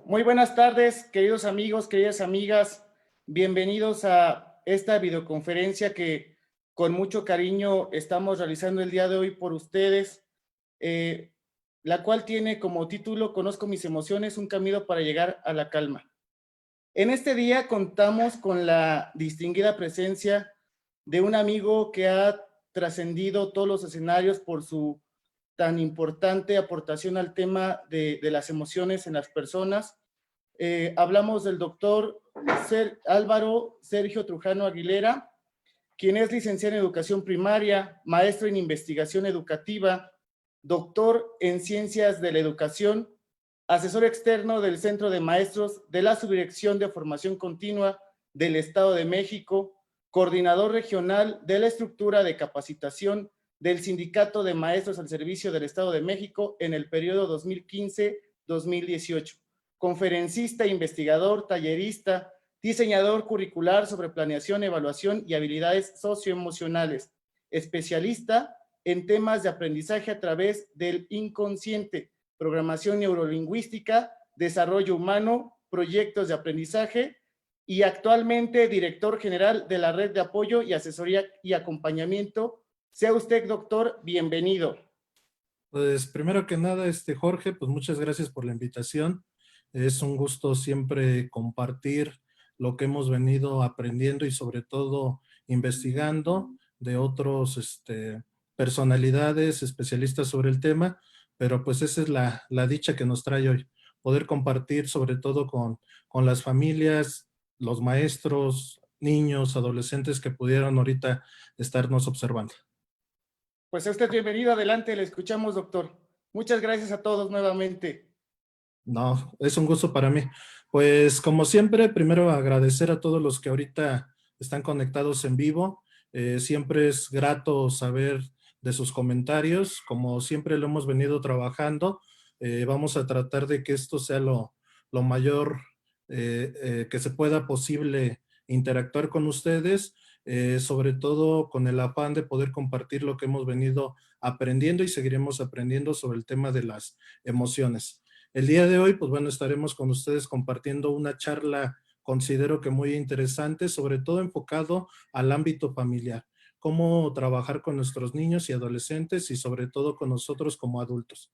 Muy buenas tardes, queridos amigos, queridas amigas. Bienvenidos a esta videoconferencia que con mucho cariño estamos realizando el día de hoy por ustedes, la cual tiene como título Conozco mis emociones, un camino para llegar a la calma. En este día contamos con la distinguida presencia de un amigo que ha trascendido todos los escenarios por su tan importante aportación al tema de las emociones en las personas. Hablamos del doctor Álvaro Sergio Trujano Aguilera, quien es licenciado en educación primaria, maestro en investigación educativa, doctor en ciencias de la educación, asesor externo del Centro de Maestros de la Subdirección de Formación Continua del Estado de México, coordinador regional de la estructura de capacitación del Sindicato de Maestros al Servicio del Estado de México en el periodo 2015-2018, conferencista, investigador, tallerista, diseñador curricular sobre planeación, evaluación y habilidades socioemocionales, especialista en temas de aprendizaje a través del inconsciente, programación neurolingüística, desarrollo humano, proyectos de aprendizaje y actualmente director general de la Red de Apoyo y Asesoría y Acompañamiento. Sea usted, doctor, bienvenido. Pues primero que nada, Jorge, pues muchas gracias por la invitación. Es un gusto siempre compartir lo que hemos venido aprendiendo y sobre todo investigando de otros personalidades, especialistas sobre el tema, pero pues esa es la dicha que nos trae hoy, poder compartir sobre todo con las familias, los maestros, niños, adolescentes que pudieran ahorita estarnos observando. Pues a usted bienvenido, adelante, le escuchamos, doctor. Muchas gracias a todos nuevamente. No, es un gusto para mí. Pues como siempre, primero agradecer a todos los que ahorita están conectados en vivo. Siempre es grato saber de sus comentarios. Como siempre lo hemos venido trabajando, vamos a tratar de que esto sea lo mayor que se pueda posible interactuar con ustedes, sobre todo con el afán de poder compartir lo que hemos venido aprendiendo y seguiremos aprendiendo sobre el tema de las emociones. El día de hoy, pues bueno, estaremos con ustedes compartiendo una charla, considero que muy interesante, sobre todo enfocado al ámbito familiar, cómo trabajar con nuestros niños y adolescentes y sobre todo con nosotros como adultos.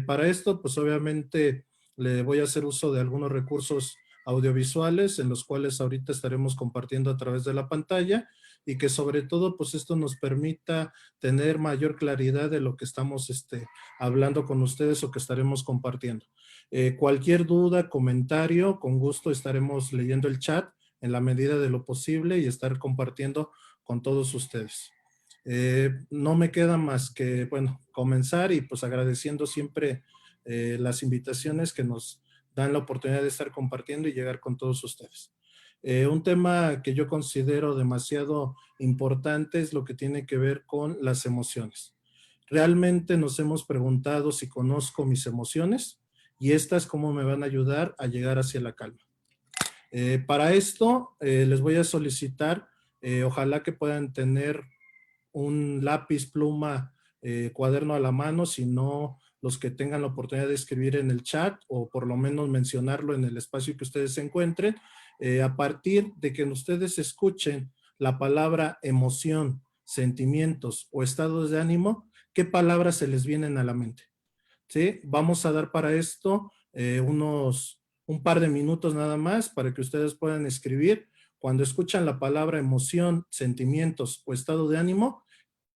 Para esto, pues obviamente le voy a hacer uso de algunos recursos audiovisuales en los cuales ahorita estaremos compartiendo a través de la pantalla y que sobre todo pues esto nos permita tener mayor claridad de lo que estamos hablando con ustedes o que estaremos compartiendo. Cualquier duda, comentario, con gusto estaremos leyendo el chat en la medida de lo posible y estar compartiendo con todos ustedes. No me queda más que, bueno, comenzar y pues agradeciendo siempre las invitaciones que nos dan la oportunidad de estar compartiendo y llegar con todos ustedes. Un tema que yo considero demasiado importante es lo que tiene que ver con las emociones. Realmente nos hemos preguntado si conozco mis emociones y estas cómo me van a ayudar a llegar hacia la calma. Para esto les voy a solicitar, ojalá que puedan tener un lápiz, pluma, cuaderno a la mano, si no los que tengan la oportunidad de escribir en el chat o por lo menos mencionarlo en el espacio que ustedes se encuentren, a partir de que ustedes escuchen la palabra emoción, sentimientos o estados de ánimo, ¿qué palabras se les vienen a la mente? ¿Sí? Vamos a dar para esto un par de minutos nada más para que ustedes puedan escribir. Cuando escuchan la palabra emoción, sentimientos o estado de ánimo,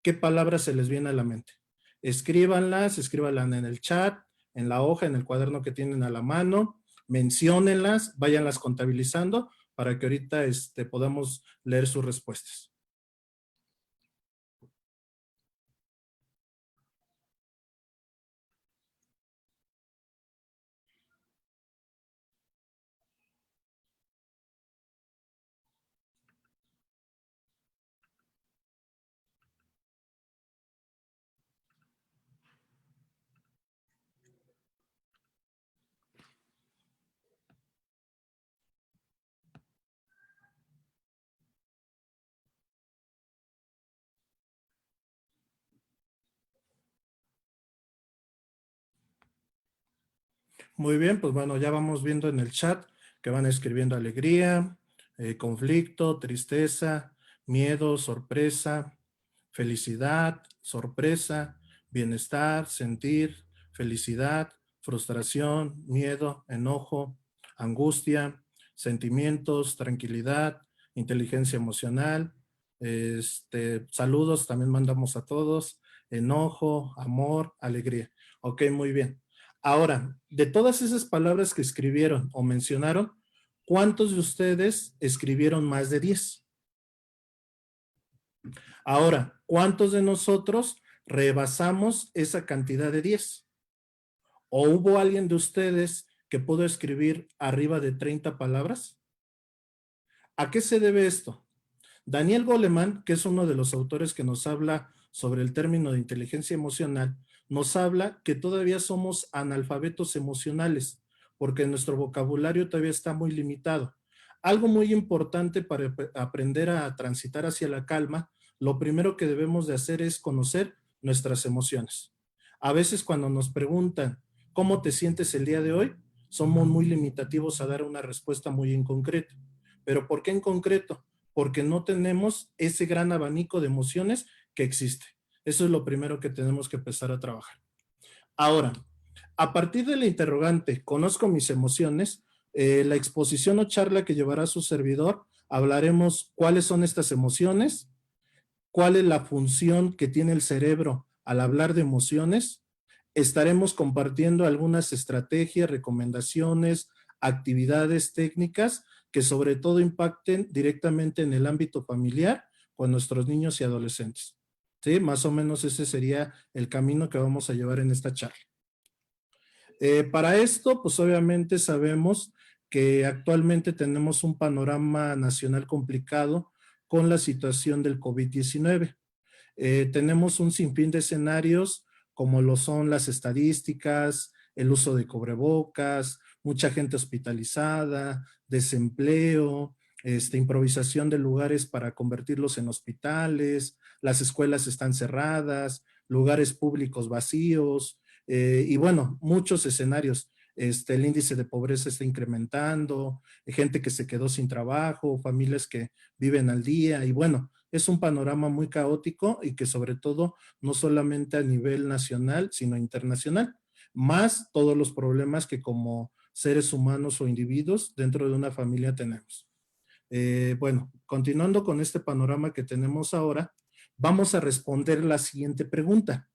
¿qué palabras se les viene a la mente? Escríbanlas en el chat, en la hoja, en el cuaderno que tienen a la mano, menciónenlas, váyanlas contabilizando para que ahorita podamos leer sus respuestas. Muy bien, pues bueno, ya vamos viendo en el chat que van escribiendo alegría, conflicto, tristeza, miedo, sorpresa, felicidad, sorpresa, bienestar, sentir, felicidad, frustración, miedo, enojo, angustia, sentimientos, tranquilidad, inteligencia emocional, saludos, también mandamos a todos, enojo, amor, alegría. Ok, muy bien. Ahora, de todas esas palabras que escribieron o mencionaron, ¿cuántos de ustedes escribieron más de 10? Ahora, ¿cuántos de nosotros rebasamos esa cantidad de 10? ¿O hubo alguien de ustedes que pudo escribir arriba de 30 palabras? ¿A qué se debe esto? Daniel Goleman, que es uno de los autores que nos habla sobre el término de inteligencia emocional, nos habla que todavía somos analfabetos emocionales, porque nuestro vocabulario todavía está muy limitado. Algo muy importante para aprender a transitar hacia la calma, lo primero que debemos de hacer es conocer nuestras emociones. A veces cuando nos preguntan, ¿cómo te sientes el día de hoy? Somos muy limitativos a dar una respuesta muy en concreto. ¿Pero por qué en concreto? Porque no tenemos ese gran abanico de emociones que existe. Eso es lo primero que tenemos que empezar a trabajar. Ahora, a partir de la interrogante, conozco mis emociones, la exposición o charla que llevará su servidor, hablaremos cuáles son estas emociones, cuál es la función que tiene el cerebro al hablar de emociones. Estaremos compartiendo algunas estrategias, recomendaciones, actividades técnicas que sobre todo impacten directamente en el ámbito familiar con nuestros niños y adolescentes. ¿Sí? Más o menos ese sería el camino que vamos a llevar en esta charla. Para esto, pues obviamente sabemos que actualmente tenemos un panorama nacional complicado con la situación del COVID-19. Tenemos un sinfín de escenarios como lo son las estadísticas, el uso de cubrebocas, mucha gente hospitalizada, desempleo, improvisación de lugares para convertirlos en hospitales, las escuelas están cerradas, lugares públicos vacíos, y bueno, muchos escenarios. El índice de pobreza está incrementando, gente que se quedó sin trabajo, familias que viven al día, y bueno, es un panorama muy caótico y que sobre todo no solamente a nivel nacional, sino internacional, más todos los problemas que como seres humanos o individuos dentro de una familia tenemos. Bueno, continuando con este panorama que tenemos ahora, vamos a responder la siguiente pregunta.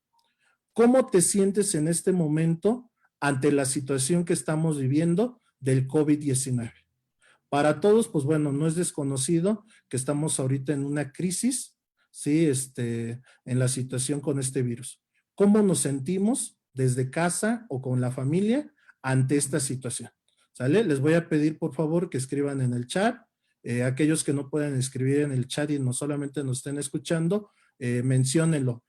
¿Cómo te sientes en este momento ante la situación que estamos viviendo del COVID-19? Para todos, pues bueno, no es desconocido que estamos ahorita en una crisis, ¿sí? En la situación con este virus. ¿Cómo nos sentimos desde casa o con la familia ante esta situación? ¿Sale? Les voy a pedir, por favor, que escriban en el chat. Aquellos que no pueden escribir en el chat y no solamente nos estén escuchando, menciónenlo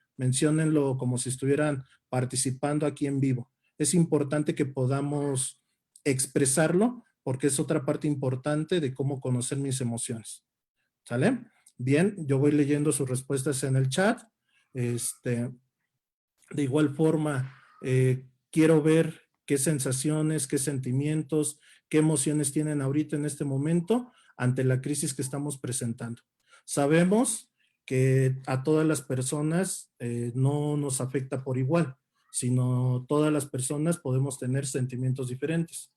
como si estuvieran participando aquí en vivo. Es importante que podamos expresarlo porque es otra parte importante de cómo conocer mis emociones. ¿Sale? Bien, yo voy leyendo sus respuestas en el chat. De igual forma, quiero ver qué sensaciones, qué sentimientos, qué emociones tienen ahorita en este momento ante la crisis que estamos presentando. Sabemos que a todas las personas no nos afecta por igual, sino todas las personas podemos tener sentimientos diferentes.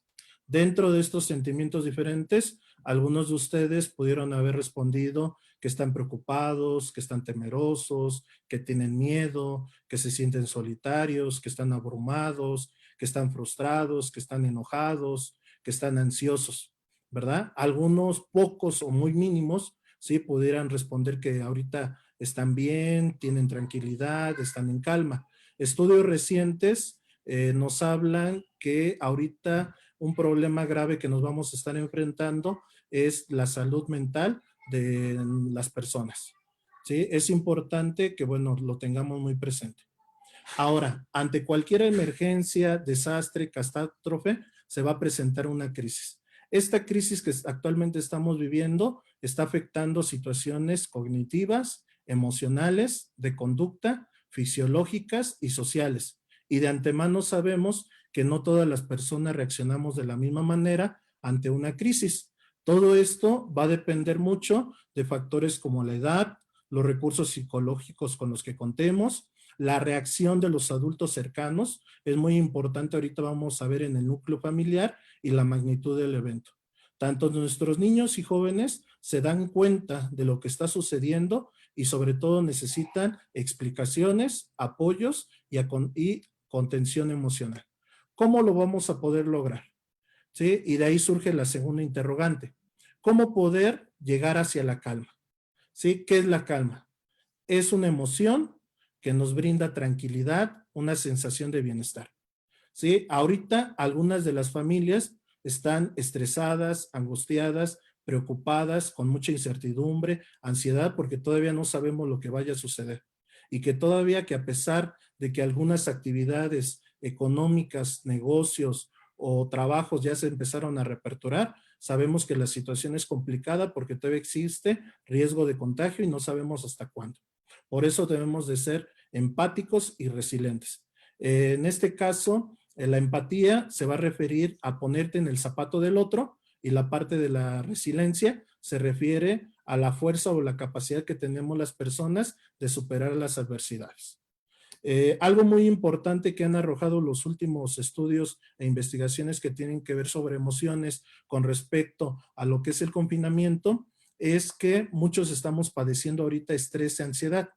Dentro de estos sentimientos diferentes, algunos de ustedes pudieron haber respondido que están preocupados, que están temerosos, que tienen miedo, que se sienten solitarios, que están abrumados, que están frustrados, que están enojados, que están ansiosos, ¿verdad? Algunos pocos o muy mínimos, sí, pudieran responder que ahorita están bien, tienen tranquilidad, están en calma. Estudios recientes nos hablan que ahorita un problema grave que nos vamos a estar enfrentando es la salud mental de las personas. ¿Sí? Es importante que, bueno, lo tengamos muy presente. Ahora, ante cualquier emergencia, desastre, catástrofe, se va a presentar una crisis. Esta crisis que actualmente estamos viviendo está afectando situaciones cognitivas, emocionales, de conducta, fisiológicas y sociales. Y de antemano sabemos que no todas las personas reaccionamos de la misma manera ante una crisis. Todo esto va a depender mucho de factores como la edad, los recursos psicológicos con los que contemos, la reacción de los adultos cercanos. Es muy importante, ahorita vamos a ver en el núcleo familiar, y la magnitud del evento. Tanto nuestros niños y jóvenes se dan cuenta de lo que está sucediendo y sobre todo necesitan explicaciones, apoyos y contención emocional. ¿Cómo lo vamos a poder lograr? ¿Sí? Y de ahí surge la segunda interrogante. ¿Cómo poder llegar hacia la calma? ¿Sí? ¿Qué es la calma? Es una emoción que nos brinda tranquilidad, una sensación de bienestar. ¿Sí? Ahorita algunas de las familias están estresadas, angustiadas, preocupadas, con mucha incertidumbre, ansiedad, porque todavía no sabemos lo que vaya a suceder. Y que todavía, que a pesar de que algunas actividades económicas, negocios o trabajos ya se empezaron a reaperturar, sabemos que la situación es complicada porque todavía existe riesgo de contagio y no sabemos hasta cuándo. Por eso debemos de ser empáticos y resilientes. En este caso, la empatía se va a referir a ponerte en el zapato del otro, y la parte de la resiliencia se refiere a la fuerza o la capacidad que tenemos las personas de superar las adversidades. Algo muy importante que han arrojado los últimos estudios e investigaciones que tienen que ver sobre emociones con respecto a lo que es el confinamiento es que muchos estamos padeciendo ahorita estrés y ansiedad.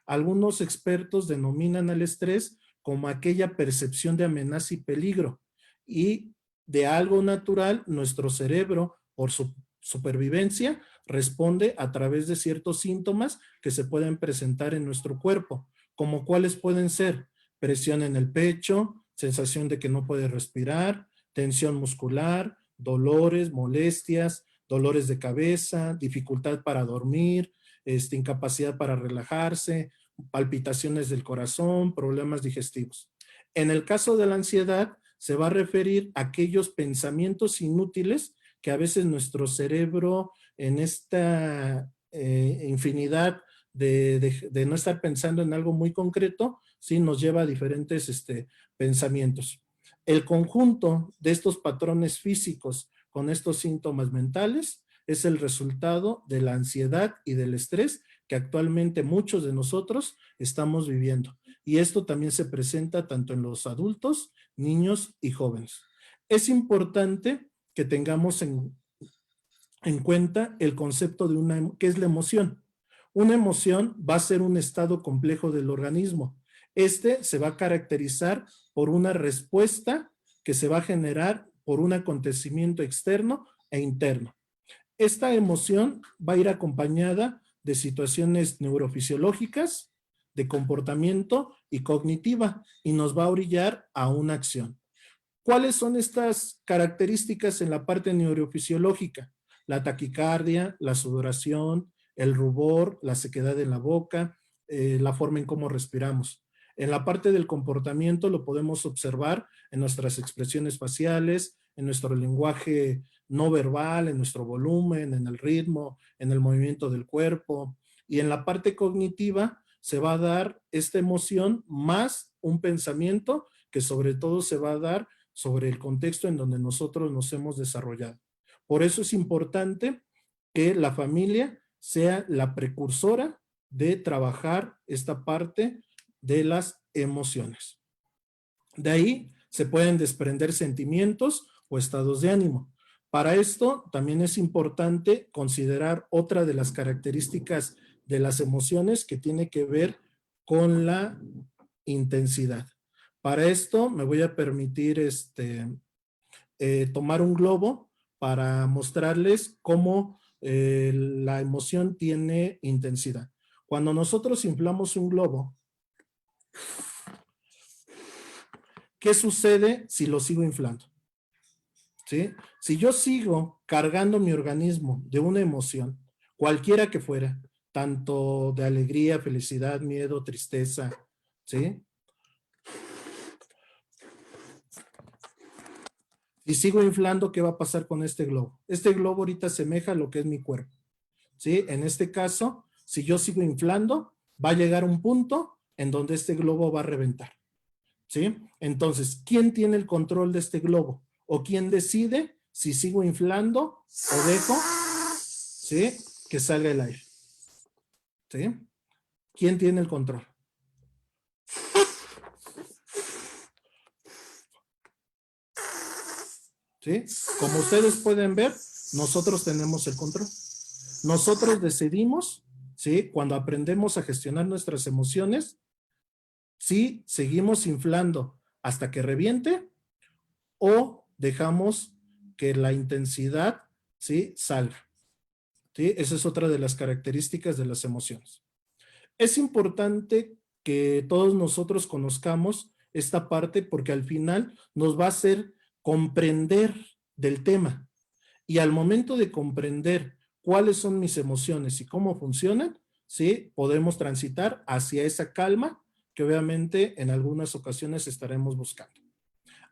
Algunos expertos denominan al estrés como aquella percepción de amenaza y peligro, y de algo natural nuestro cerebro, por su supervivencia, responde a través de ciertos síntomas que se pueden presentar en nuestro cuerpo, como cuáles pueden ser: presión en el pecho, sensación de que no puede respirar, tensión muscular, dolores, molestias, dolores de cabeza, dificultad para dormir, incapacidad para relajarse, palpitaciones del corazón, problemas digestivos. En el caso de la ansiedad, se va a referir a aquellos pensamientos inútiles que a veces nuestro cerebro, en esta infinidad de no estar pensando en algo muy concreto, sí nos lleva a diferentes pensamientos. El conjunto de estos patrones físicos con estos síntomas mentales es el resultado de la ansiedad y del estrés que actualmente muchos de nosotros estamos viviendo. Y esto también se presenta tanto en los adultos, niños y jóvenes. Es importante que tengamos en cuenta el concepto de ¿qué es la emoción? Una emoción va a ser un estado complejo del organismo. Este se va a caracterizar por una respuesta que se va a generar por un acontecimiento externo e interno. Esta emoción va a ir acompañada de situaciones neurofisiológicas, de comportamiento y cognitiva, y nos va a orillar a una acción. ¿Cuáles son estas características en la parte neurofisiológica? La taquicardia, la sudoración, el rubor, la sequedad en la boca, la forma en cómo respiramos. En la parte del comportamiento lo podemos observar en nuestras expresiones faciales, en nuestro lenguaje no verbal, en nuestro volumen, en el ritmo, en el movimiento del cuerpo. Y en la parte cognitiva se va a dar esta emoción más un pensamiento que sobre todo se va a dar sobre el contexto en donde nosotros nos hemos desarrollado. Por eso es importante que la familia sea la precursora de trabajar esta parte de las emociones. De ahí se pueden desprender sentimientos o estados de ánimo. Para esto también es importante considerar otra de las características de las emociones que tiene que ver con la intensidad. Para esto me voy a permitir tomar un globo para mostrarles cómo la emoción tiene intensidad. Cuando nosotros inflamos un globo, ¿qué sucede si lo sigo inflando? ¿Sí? Si yo sigo cargando mi organismo de una emoción, cualquiera que fuera, tanto de alegría, felicidad, miedo, tristeza, ¿sí? Y sigo inflando, ¿qué va a pasar con este globo? Este globo ahorita asemeja a lo que es mi cuerpo, ¿sí? En este caso, si yo sigo inflando, va a llegar un punto en donde este globo va a reventar, ¿sí? Entonces, ¿quién tiene el control de este globo? ¿O quién decide si sigo inflando o dejo, ¿sí?, que salga el aire? ¿Sí? ¿Quién tiene el control? ¿Sí? Como ustedes pueden ver, nosotros tenemos el control. Nosotros decidimos, ¿sí?, cuando aprendemos a gestionar nuestras emociones, si seguimos inflando hasta que reviente o dejamos que la intensidad, ¿sí?, salga. ¿Sí? Esa es otra de las características de las emociones. Es importante que todos nosotros conozcamos esta parte porque al final nos va a hacer comprender del tema. Y al momento de comprender cuáles son mis emociones y cómo funcionan, ¿sí?, podemos transitar hacia esa calma que obviamente en algunas ocasiones estaremos buscando.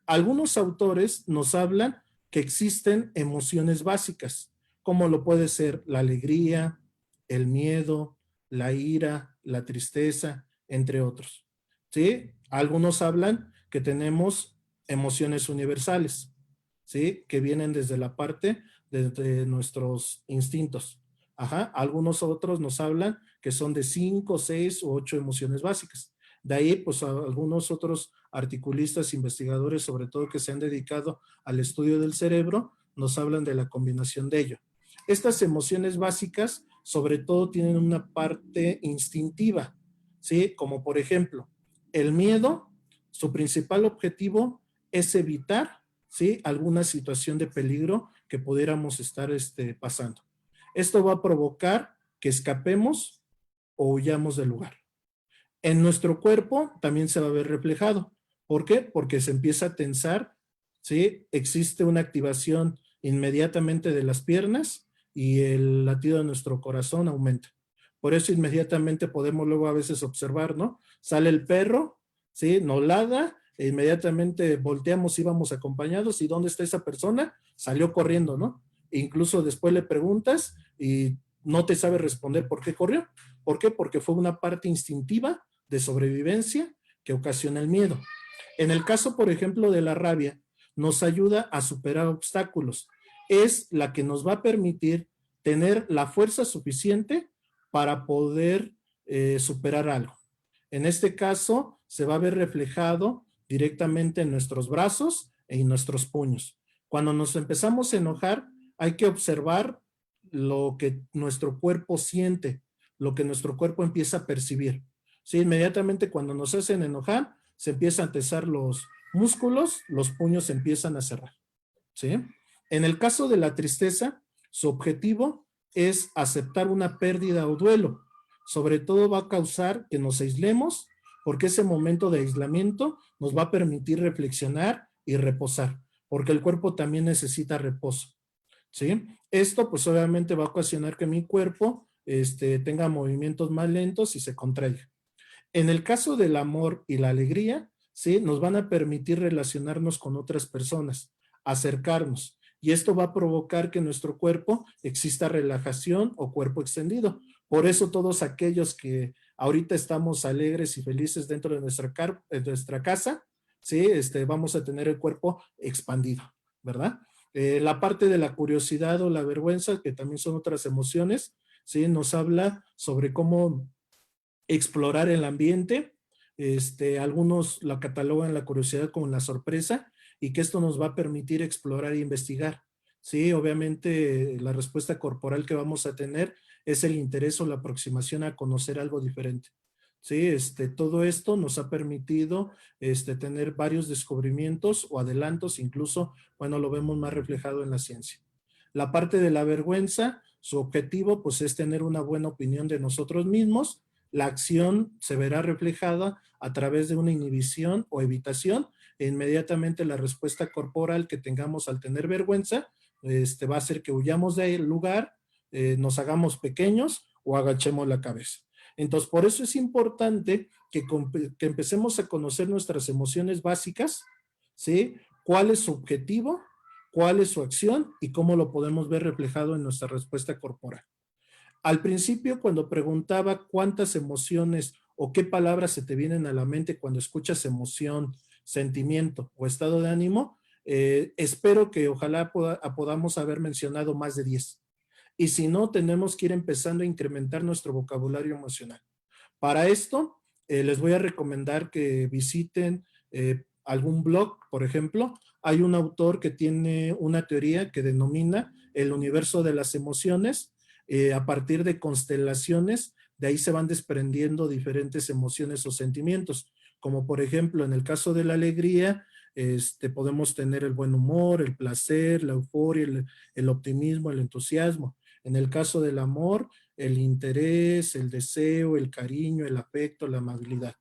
Algunos autores nos hablan que existen emociones básicas, como lo puede ser la alegría, el miedo, la ira, la tristeza, entre otros. ¿Sí? Algunos hablan que tenemos emociones universales, ¿sí?, que vienen desde la parte de nuestros instintos. Ajá. Algunos otros nos hablan que son de 5, 6 u 8 emociones básicas. De ahí, pues, algunos otros articulistas, investigadores, sobre todo que se han dedicado al estudio del cerebro, nos hablan de la combinación de ello. Estas emociones básicas, sobre todo, tienen una parte instintiva, ¿sí? Como por ejemplo, el miedo, su principal objetivo es evitar, ¿sí?, alguna situación de peligro que pudiéramos estar pasando. Esto va a provocar que escapemos o huyamos del lugar. En nuestro cuerpo también se va a ver reflejado. ¿Por qué? Porque se empieza a tensar, ¿sí? Existe una activación inmediatamente de las piernas y el latido de nuestro corazón aumenta. Por eso inmediatamente podemos luego a veces observar, ¿no? Sale el perro, ¿sí?, nos ladra, e inmediatamente volteamos, íbamos acompañados, ¿y dónde está esa persona? Salió corriendo, ¿no? E incluso después le preguntas y no te sabe responder por qué corrió. ¿Por qué? Porque fue una parte instintiva de sobrevivencia que ocasiona el miedo. En el caso, por ejemplo, de la rabia, nos ayuda a superar obstáculos. Es la que nos va a permitir tener la fuerza suficiente para poder superar algo. En este caso, se va a ver reflejado directamente en nuestros brazos y en nuestros puños. Cuando nos empezamos a enojar, hay que observar lo que nuestro cuerpo siente, lo que nuestro cuerpo empieza a percibir. Sí, inmediatamente cuando nos hacen enojar, se empiezan a tensar los músculos, los puños se empiezan a cerrar. ¿Sí? En el caso de la tristeza, su objetivo es aceptar una pérdida o duelo. Sobre todo va a causar que nos aislemos, porque ese momento de aislamiento nos va a permitir reflexionar y reposar, porque el cuerpo también necesita reposo. ¿Sí? Esto pues obviamente va a ocasionar que mi cuerpo tenga movimientos más lentos y se contraiga. En el caso del amor y la alegría, ¿sí?, nos van a permitir relacionarnos con otras personas, acercarnos, y esto va a provocar que en nuestro cuerpo exista relajación o cuerpo extendido. Por eso todos aquellos que ahorita estamos alegres y felices dentro de nuestra casa, ¿sí?, vamos a tener el cuerpo expandido, ¿verdad? La parte de la curiosidad o la vergüenza, que también son otras emociones, ¿sí?, nos habla sobre cómo explorar el ambiente. Algunos la catalogan la curiosidad como la sorpresa y que esto nos va a permitir explorar e investigar. Sí, obviamente la respuesta corporal que vamos a tener es el interés o la aproximación a conocer algo diferente. Sí, todo esto nos ha permitido tener varios descubrimientos o adelantos, incluso, bueno, lo vemos más reflejado en la ciencia. La parte de la vergüenza, su objetivo pues es tener una buena opinión de nosotros mismos. La acción se verá reflejada a través de una inhibición o evitación e inmediatamente la respuesta corporal que tengamos al tener vergüenza va a hacer que huyamos del lugar, nos hagamos pequeños o agachemos la cabeza. Entonces, por eso es importante que empecemos a conocer nuestras emociones básicas, ¿sí? ¿Cuál es su objetivo? ¿Cuál es su acción? Y cómo lo podemos ver reflejado en nuestra respuesta corporal. Al principio, cuando preguntaba cuántas emociones o qué palabras se te vienen a la mente cuando escuchas emoción, sentimiento o estado de ánimo, espero que ojalá podamos haber mencionado más de 10. Y si no, tenemos que ir empezando a incrementar nuestro vocabulario emocional. Para esto, les voy a recomendar que visiten algún blog, por ejemplo. Hay un autor que tiene una teoría que denomina el universo de las emociones. A partir de constelaciones, de ahí se van desprendiendo diferentes emociones o sentimientos, como por ejemplo en el caso de la alegría, podemos tener el buen humor, el placer, la euforia, el optimismo, el entusiasmo. En el caso del amor, el interés, el deseo, el cariño, el afecto, la amabilidad.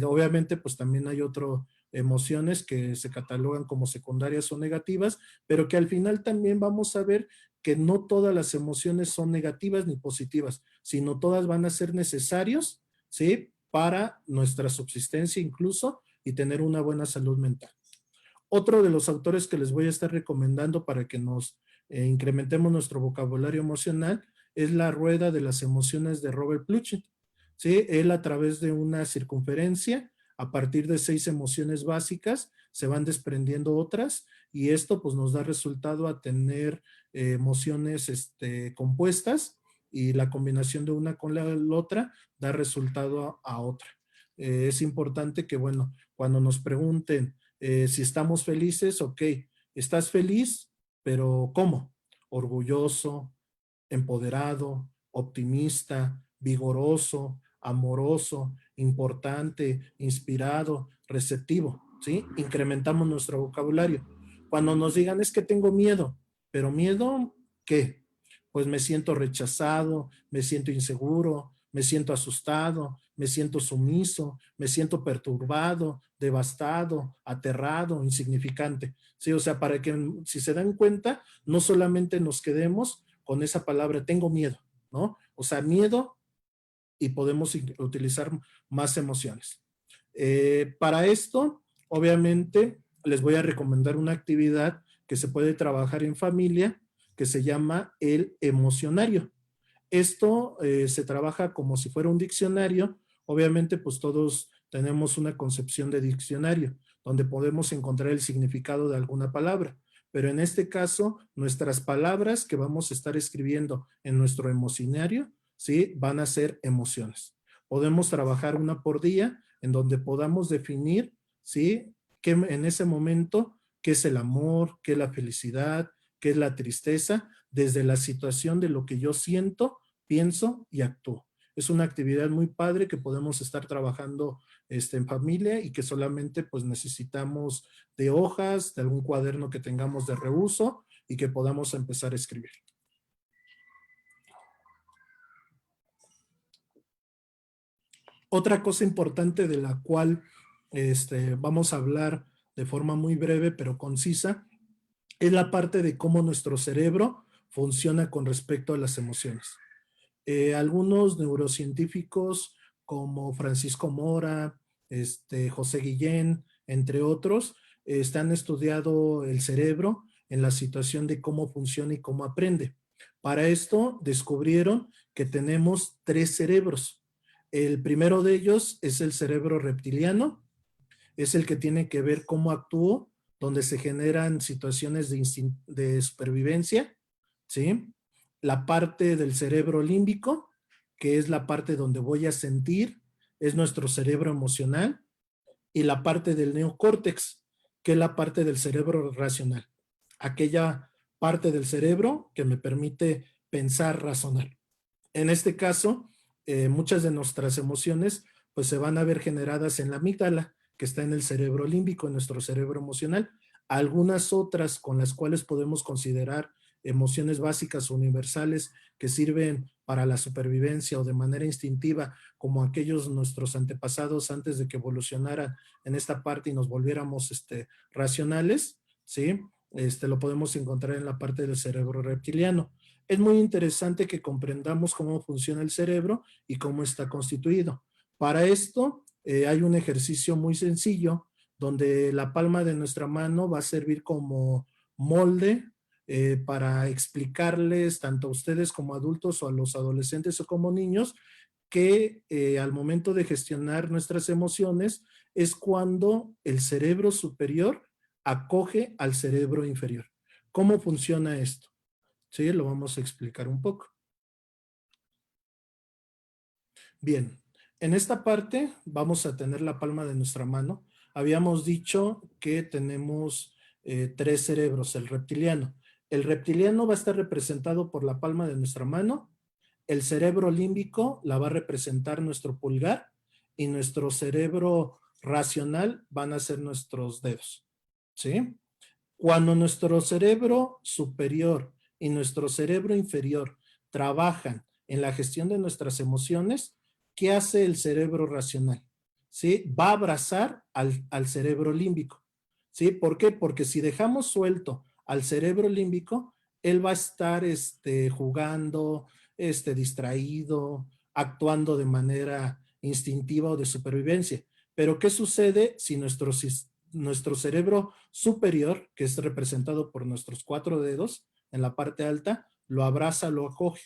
Obviamente, pues también hay otras emociones que se catalogan como secundarias o negativas, pero que al final también vamos a ver que no todas las emociones son negativas ni positivas, sino todas van a ser necesarios, ¿sí? Para nuestra subsistencia incluso y tener una buena salud mental. Otro de los autores que les voy a estar recomendando para que nos incrementemos nuestro vocabulario emocional es La Rueda de las Emociones de Robert Plutchik. ¿Sí? Él a través de una circunferencia, a partir de 6 emociones básicas, se van desprendiendo otras y esto pues nos da resultado a tener emociones compuestas y la combinación de una con la otra da resultado a otra. Es importante que, bueno, cuando nos pregunten si estamos felices, ok, estás feliz, pero ¿cómo? Orgulloso, empoderado, optimista, vigoroso, amoroso, importante, inspirado, receptivo, ¿sí? Incrementamos nuestro vocabulario. Cuando nos digan es que tengo miedo, pero miedo, ¿qué? Pues me siento rechazado, me siento inseguro, me siento asustado, me siento sumiso, me siento perturbado, devastado, aterrado, insignificante. Sí, o sea, para que si se dan cuenta, no solamente nos quedemos con esa palabra, tengo miedo, ¿no? O sea, miedo y podemos utilizar más emociones. Para esto, obviamente, les voy a recomendar una actividad que se puede trabajar en familia que se llama el emocionario. Esto se trabaja como si fuera un diccionario. Obviamente, pues todos tenemos una concepción de diccionario, donde podemos encontrar el significado de alguna palabra. Pero en este caso, nuestras palabras que vamos a estar escribiendo en nuestro emocionario, ¿sí? Van a ser emociones. Podemos trabajar una por día en donde podamos definir, ¿sí? Que en ese momento, qué es el amor, qué es la felicidad, qué es la tristeza, desde la situación de lo que yo siento, pienso y actúo. Es una actividad muy padre que podemos estar trabajando en familia y que solamente pues necesitamos de hojas, de algún cuaderno que tengamos de reuso y que podamos empezar a escribir. Otra cosa importante de la cual vamos a hablar de forma muy breve pero concisa es la parte de cómo nuestro cerebro funciona con respecto a las emociones. Algunos neurocientíficos como Francisco Mora, José Guillén, entre otros, han estudiado el cerebro en la situación de cómo funciona y cómo aprende. Para esto descubrieron que tenemos 3 cerebros. El primero de ellos es el cerebro reptiliano, es el que tiene que ver cómo actúo, donde se generan situaciones de supervivencia, ¿sí? La parte del cerebro límbico, que es la parte donde voy a sentir, es nuestro cerebro emocional, y la parte del neocórtex, que es la parte del cerebro racional, aquella parte del cerebro que me permite pensar, razonar. En este caso, muchas de nuestras emociones pues se van a ver generadas en la amígdala, que está en el cerebro límbico, en nuestro cerebro emocional. Algunas otras con las cuales podemos considerar emociones básicas o universales que sirven para la supervivencia o de manera instintiva, como aquellos nuestros antepasados antes de que evolucionaran en esta parte y nos volviéramos racionales, ¿sí? Lo podemos encontrar en la parte del cerebro reptiliano. Es muy interesante que comprendamos cómo funciona el cerebro y cómo está constituido. Para esto hay un ejercicio muy sencillo donde la palma de nuestra mano va a servir como molde para explicarles tanto a ustedes como adultos o a los adolescentes o como niños que al momento de gestionar nuestras emociones es cuando el cerebro superior acoge al cerebro inferior. ¿Cómo funciona esto? Sí, lo vamos a explicar un poco. Bien, en esta parte vamos a tener la palma de nuestra mano. Habíamos dicho que tenemos tres cerebros, el reptiliano. El reptiliano va a estar representado por la palma de nuestra mano. El cerebro límbico la va a representar nuestro pulgar y nuestro cerebro racional van a ser nuestros dedos. ¿Sí? Cuando nuestro cerebro superior y nuestro cerebro inferior trabajan en la gestión de nuestras emociones, ¿qué hace el cerebro racional? ¿Sí? Va a abrazar al cerebro límbico. ¿Sí? ¿Por qué? Porque si dejamos suelto al cerebro límbico, él va a estar jugando, distraído, actuando de manera instintiva o de supervivencia. Pero ¿qué sucede si nuestro cerebro superior, que es representado por nuestros 4 dedos en la parte alta, lo abraza, lo acoge?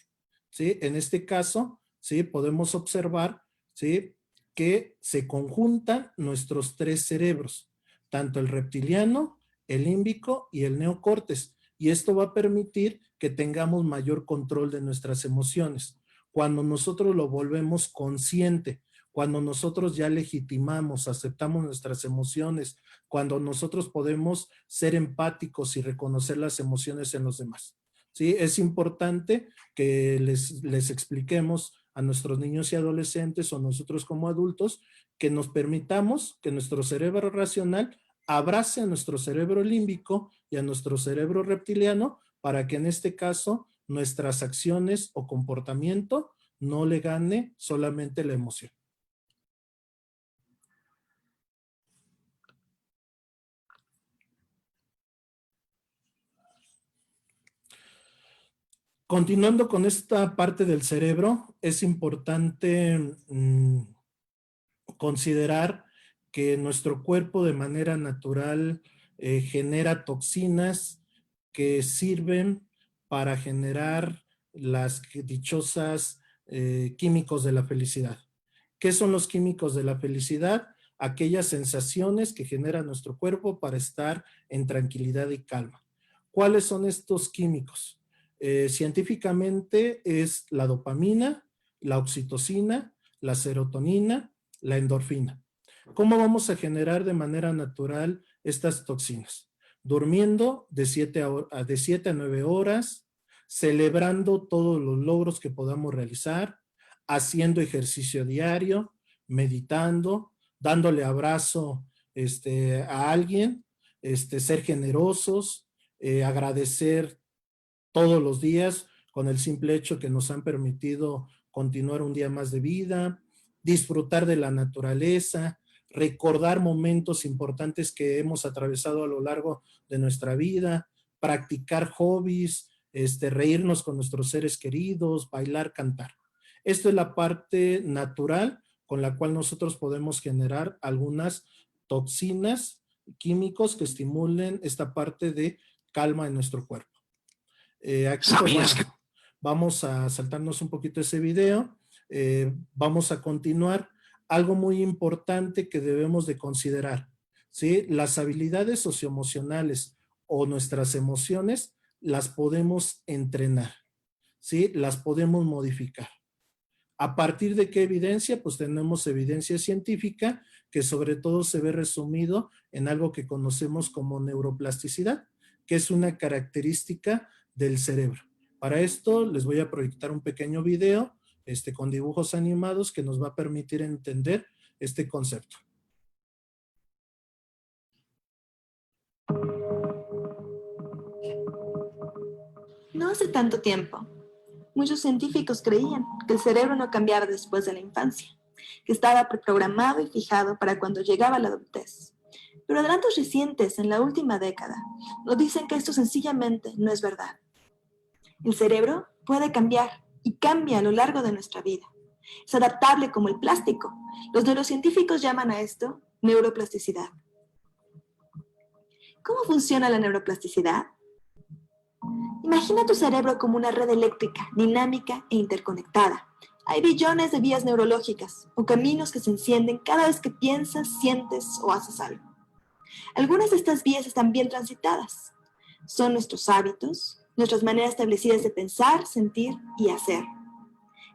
¿Sí? En este caso, ¿sí? Podemos observar, ¿sí? Que se conjuntan nuestros 3 cerebros, tanto el reptiliano, el límbico y el neocórtex. Y esto va a permitir que tengamos mayor control de nuestras emociones. Cuando nosotros lo volvemos consciente, cuando nosotros ya legitimamos, aceptamos nuestras emociones, cuando nosotros podemos ser empáticos y reconocer las emociones en los demás. ¿Sí? Es importante que les expliquemos a nuestros niños y adolescentes o nosotros como adultos que nos permitamos que nuestro cerebro racional abrace a nuestro cerebro límbico y a nuestro cerebro reptiliano para que en este caso nuestras acciones o comportamiento no le gane solamente la emoción. Continuando con esta parte del cerebro, es importante considerar que nuestro cuerpo de manera natural genera toxinas que sirven para generar las dichosas químicos de la felicidad. ¿Qué son los químicos de la felicidad? Aquellas sensaciones que genera nuestro cuerpo para estar en tranquilidad y calma. ¿Cuáles son estos químicos? Científicamente es la dopamina, la oxitocina, la serotonina, la endorfina. ¿Cómo vamos a generar de manera natural estas toxinas? Durmiendo de 7 a 9 horas, celebrando todos los logros que podamos realizar, haciendo ejercicio diario, meditando, dándole abrazo a alguien, ser generosos, agradecer todos los días con el simple hecho que nos han permitido continuar un día más de vida, disfrutar de la naturaleza, recordar momentos importantes que hemos atravesado a lo largo de nuestra vida, practicar hobbies, reírnos con nuestros seres queridos, bailar, cantar. Esto es la parte natural con la cual nosotros podemos generar algunas toxinas, químicos que estimulen esta parte de calma en nuestro cuerpo. Aquí pues, vamos a saltarnos un poquito ese video. Vamos a continuar. Algo muy importante que debemos de considerar, ¿sí? Las habilidades socioemocionales o nuestras emociones las podemos entrenar, ¿sí? Las podemos modificar. ¿A partir de qué evidencia? Pues tenemos evidencia científica que sobre todo se ve resumido en algo que conocemos como neuroplasticidad, que es una característica del cerebro. Para esto les voy a proyectar un pequeño video con dibujos animados que nos va a permitir entender este concepto. No hace tanto tiempo, muchos científicos creían que el cerebro no cambiaba después de la infancia, que estaba preprogramado y fijado para cuando llegaba la adultez. Pero adelantos recientes en la última década nos dicen que esto sencillamente no es verdad. El cerebro puede cambiar y cambia a lo largo de nuestra vida. Es adaptable como el plástico. Los neurocientíficos llaman a esto neuroplasticidad. ¿Cómo funciona la neuroplasticidad? Imagina tu cerebro como una red eléctrica, dinámica e interconectada, Hay billones de vías neurológicas o caminos que se encienden cada vez que piensas, sientes o haces algo. Algunas de estas vías están bien transitadas. Son nuestros hábitos, nuestras maneras establecidas de pensar, sentir y hacer.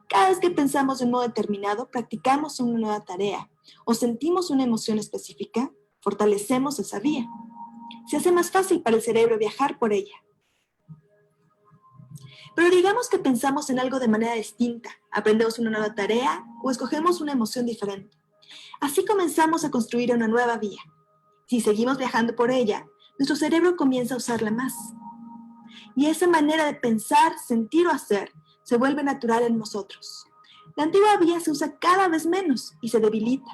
Cada vez que pensamos de un modo determinado, practicamos una nueva tarea o sentimos una emoción específica, fortalecemos esa vía. Se hace más fácil para el cerebro viajar por ella. Pero digamos que pensamos en algo de manera distinta, aprendemos una nueva tarea o escogemos una emoción diferente. Así comenzamos a construir una nueva vía. Si seguimos viajando por ella, nuestro cerebro comienza a usarla más. Y esa manera de pensar, sentir o hacer se vuelve natural en nosotros. La antigua vía se usa cada vez menos y se debilita.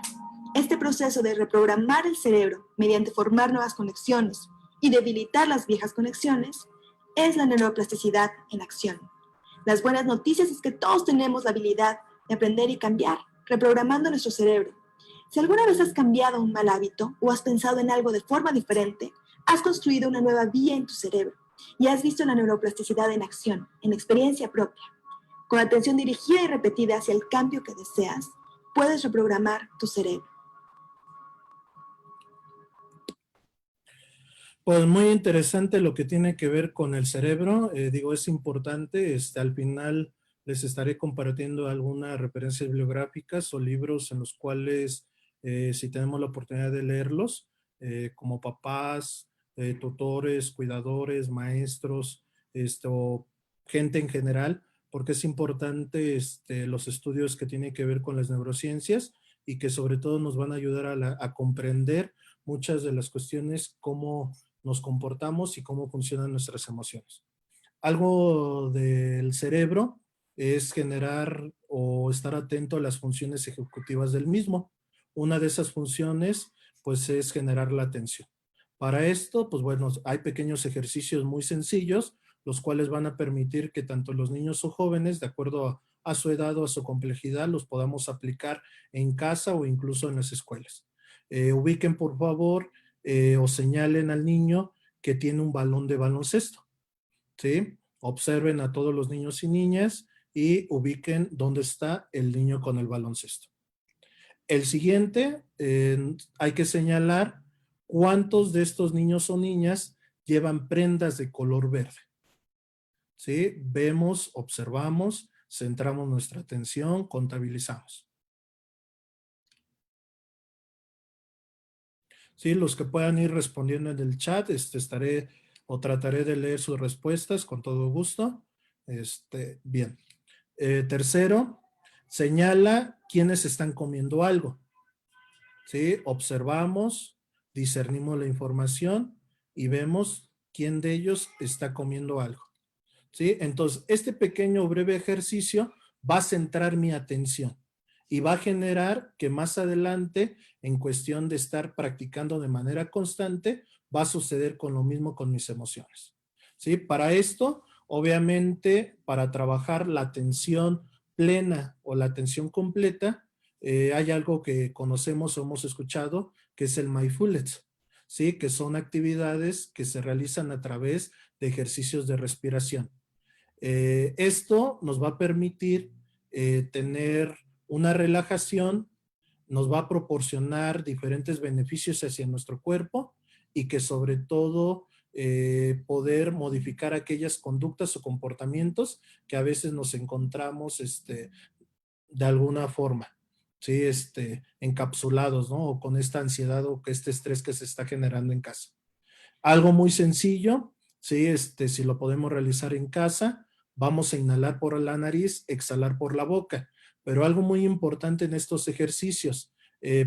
Este proceso de reprogramar el cerebro mediante formar nuevas conexiones y debilitar las viejas conexiones es la neuroplasticidad en acción. Las buenas noticias es que todos tenemos la habilidad de aprender y cambiar, reprogramando nuestro cerebro. Si alguna vez has cambiado un mal hábito o has pensado en algo de forma diferente, has construido una nueva vía en tu cerebro y has visto la neuroplasticidad en acción, en experiencia propia. Con atención dirigida y repetida hacia el cambio que deseas, puedes reprogramar tu cerebro. Pues muy interesante lo que tiene que ver con el cerebro. Es importante. Al final les estaré compartiendo algunas referencias bibliográficas o libros en los cuales, si tenemos la oportunidad de leerlos, como papás, tutores, cuidadores, maestros, o gente en general, porque es importante los estudios que tienen que ver con las neurociencias y que sobre todo nos van a ayudar a comprender muchas de las cuestiones, cómo nos comportamos y cómo funcionan nuestras emociones. Algo del cerebro es generar o estar atento a las funciones ejecutivas del mismo. Una de esas funciones, pues, es generar la atención. Para esto, pues bueno, hay pequeños ejercicios muy sencillos, los cuales van a permitir que tanto los niños o jóvenes, de acuerdo a su edad o a su complejidad, los podamos aplicar en casa o incluso en las escuelas. Ubiquen, por favor, o señalen al niño que tiene un balón de baloncesto, ¿sí? Observen a todos los niños y niñas y ubiquen dónde está el niño con el baloncesto. El siguiente, hay que señalar cuántos de estos niños o niñas llevan prendas de color verde, ¿sí? Vemos, observamos, centramos nuestra atención, contabilizamos. Sí, los que puedan ir respondiendo en el chat, estaré o trataré de leer sus respuestas con todo gusto. Bien. Tercero, señala quiénes están comiendo algo. ¿Sí? Observamos, discernimos la información y vemos quién de ellos está comiendo algo. ¿Sí? Entonces, este pequeño breve ejercicio va a centrar mi atención y va a generar que más adelante, en cuestión de estar practicando de manera constante, va a suceder con lo mismo con mis emociones. ¿Sí? Para esto, obviamente, para trabajar la atención plena o la atención completa, hay algo que conocemos o hemos escuchado, que es el mindfulness, ¿sí? Que son actividades que se realizan a través de ejercicios de respiración. Esto nos va a permitir tener una relajación, nos va a proporcionar diferentes beneficios hacia nuestro cuerpo y que sobre todo poder modificar aquellas conductas o comportamientos que a veces nos encontramos de alguna forma, ¿sí? Encapsulados, ¿no? O con esta ansiedad o este estrés que se está generando en casa. Algo muy sencillo, ¿sí? Si lo podemos realizar en casa, vamos a inhalar por la nariz, exhalar por la boca. Pero algo muy importante en estos ejercicios,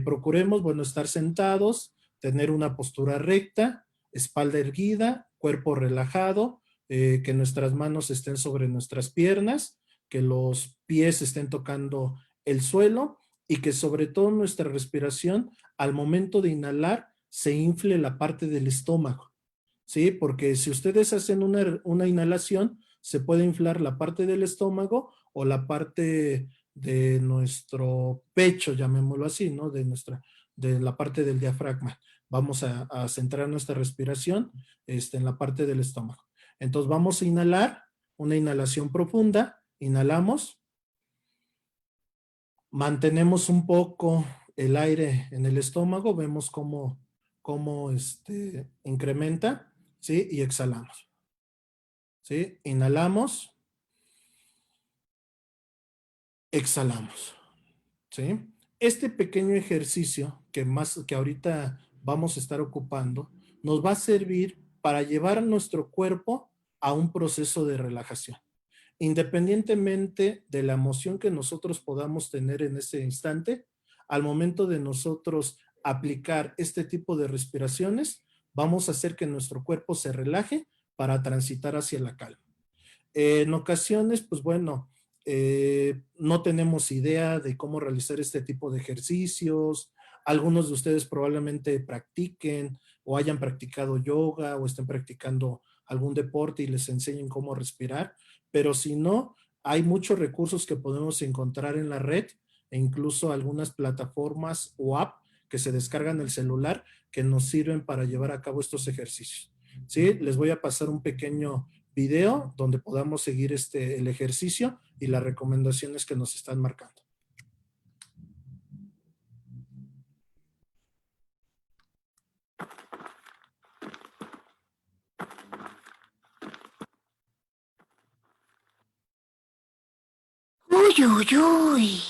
procuremos, bueno, estar sentados, tener una postura recta, espalda erguida, cuerpo relajado, que nuestras manos estén sobre nuestras piernas, que los pies estén tocando el suelo y que sobre todo nuestra respiración, al momento de inhalar, se infle la parte del estómago, ¿sí? Porque si ustedes hacen una inhalación, se puede inflar la parte del estómago o la parte de nuestro pecho, llamémoslo así, ¿no? De la parte del diafragma. Vamos a centrar nuestra respiración en la parte del estómago. Entonces vamos a inhalar, una inhalación profunda, inhalamos. Mantenemos un poco el aire en el estómago, vemos cómo incrementa, ¿sí? Y exhalamos, ¿sí? Inhalamos, exhalamos, ¿sí? Este pequeño ejercicio que ahorita vamos a estar ocupando nos va a servir para llevar a nuestro cuerpo a un proceso de relajación. Independientemente de la emoción que nosotros podamos tener en ese instante, al momento de nosotros aplicar este tipo de respiraciones, vamos a hacer que nuestro cuerpo se relaje para transitar hacia la calma. En ocasiones, pues bueno, no tenemos idea de cómo realizar este tipo de ejercicios. Algunos de ustedes probablemente practiquen o hayan practicado yoga o estén practicando algún deporte y les enseñen cómo respirar, pero si no, hay muchos recursos que podemos encontrar en la red e incluso algunas plataformas o app que se descargan en el celular que nos sirven para llevar a cabo estos ejercicios. ¿Sí? Les voy a pasar un pequeño video donde podamos seguir el ejercicio y las recomendaciones que nos están marcando. Uy, uy, uy.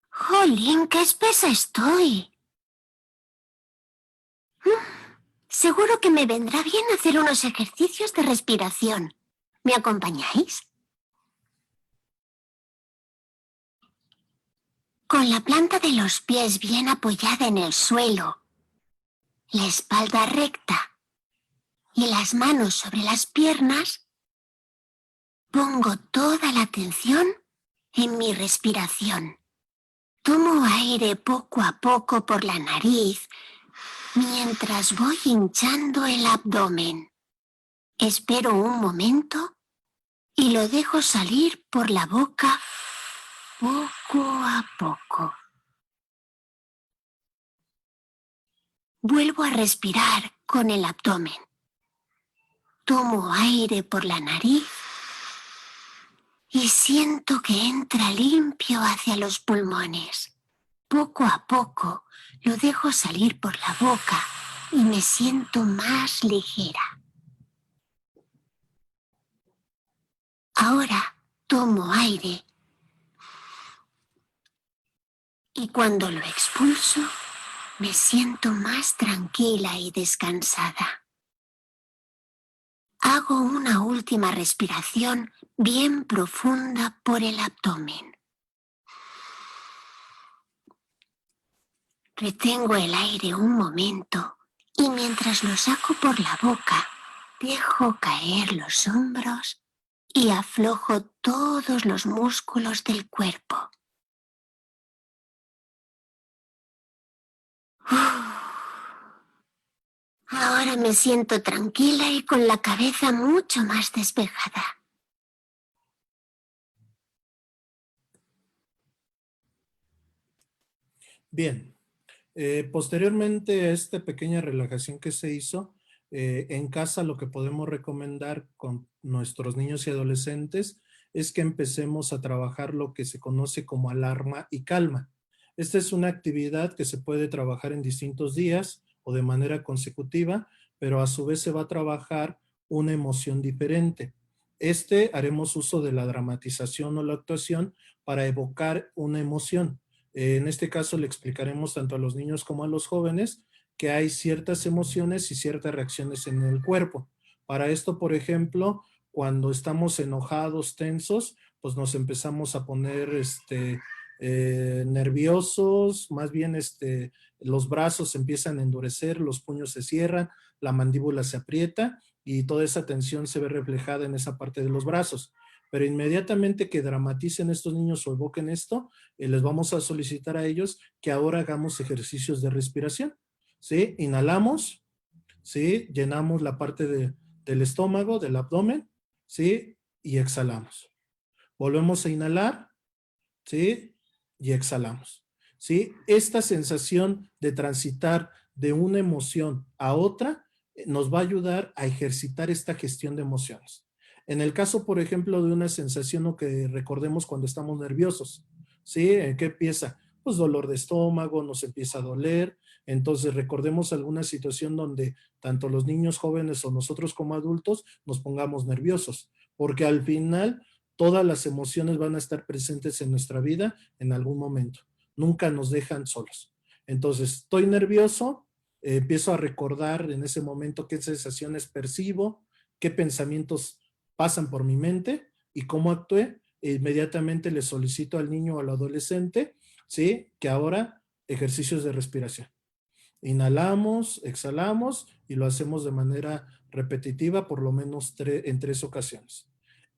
Jolín, qué espesa estoy. Seguro que me vendrá bien hacer unos ejercicios de respiración. ¿Me acompañáis? Con la planta de los pies bien apoyada en el suelo, la espalda recta y las manos sobre las piernas, pongo toda la atención en mi respiración. Tomo aire poco a poco por la nariz mientras voy hinchando el abdomen. Espero un momento y lo dejo salir por la boca poco a poco. Vuelvo a respirar con el abdomen. Tomo aire por la nariz y siento que entra limpio hacia los pulmones. Poco a poco lo dejo salir por la boca y me siento más ligera. Ahora tomo aire y cuando lo expulso me siento más tranquila y descansada. Hago una última respiración bien profunda por el abdomen. Retengo el aire un momento y mientras lo saco por la boca, dejo caer los hombros y aflojo todos los músculos del cuerpo. Ahora me siento tranquila y con la cabeza mucho más despejada. Bien, posteriormente a esta pequeña relajación que se hizo, en casa lo que podemos recomendar con nuestros niños y adolescentes es que empecemos a trabajar lo que se conoce como alarma y calma. Esta es una actividad que se puede trabajar en distintos días o de manera consecutiva, pero a su vez se va a trabajar una emoción diferente. Haremos uso de la dramatización o la actuación para evocar una emoción. En este caso le explicaremos tanto a los niños como a los jóvenes que hay ciertas emociones y ciertas reacciones en el cuerpo. Para esto, por ejemplo, cuando estamos enojados, tensos, pues nos empezamos a poner nerviosos, más bien los brazos se empiezan a endurecer, los puños se cierran, la mandíbula se aprieta y toda esa tensión se ve reflejada en esa parte de los brazos. Pero inmediatamente que dramaticen estos niños o evoquen esto, les vamos a solicitar a ellos que ahora hagamos ejercicios de respiración. ¿Sí? Inhalamos, ¿sí? Llenamos la parte del estómago, del abdomen, ¿sí? Y exhalamos. Volvemos a inhalar, ¿sí? Y exhalamos, ¿sí? Esta sensación de transitar de una emoción a otra nos va a ayudar a ejercitar esta gestión de emociones. En el caso, por ejemplo, de una sensación o que recordemos cuando estamos nerviosos, ¿sí? ¿En qué empieza? Pues dolor de estómago, nos empieza a doler. Entonces recordemos alguna situación donde tanto los niños jóvenes o nosotros como adultos nos pongamos nerviosos, porque al final todas las emociones van a estar presentes en nuestra vida en algún momento. Nunca nos dejan solos. Entonces, estoy nervioso, empiezo a recordar en ese momento qué sensaciones percibo, qué pensamientos pasan por mi mente y cómo actué. E inmediatamente le solicito al niño o al adolescente, ¿sí?, que ahora ejercicios de respiración. Inhalamos, exhalamos y lo hacemos de manera repetitiva por lo menos en 3 ocasiones.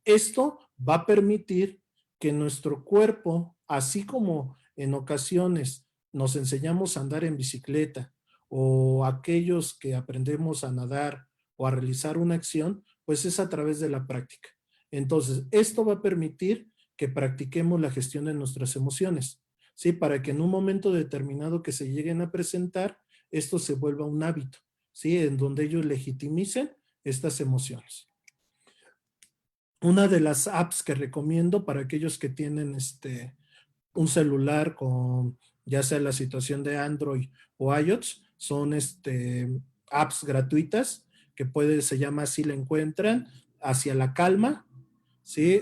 Esto va a permitir que nuestro cuerpo, así como en ocasiones nos enseñamos a andar en bicicleta o aquellos que aprendemos a nadar o a realizar una acción, pues es a través de la práctica. Entonces, esto va a permitir que practiquemos la gestión de nuestras emociones, ¿sí? Para que en un momento determinado que se lleguen a presentar, esto se vuelva un hábito, ¿sí? En donde ellos legitimicen estas emociones. Una de las apps que recomiendo para aquellos que tienen un celular con ya sea la situación de Android o iOS, son apps gratuitas que se llama Así la encuentran, Hacia la Calma, ¿sí?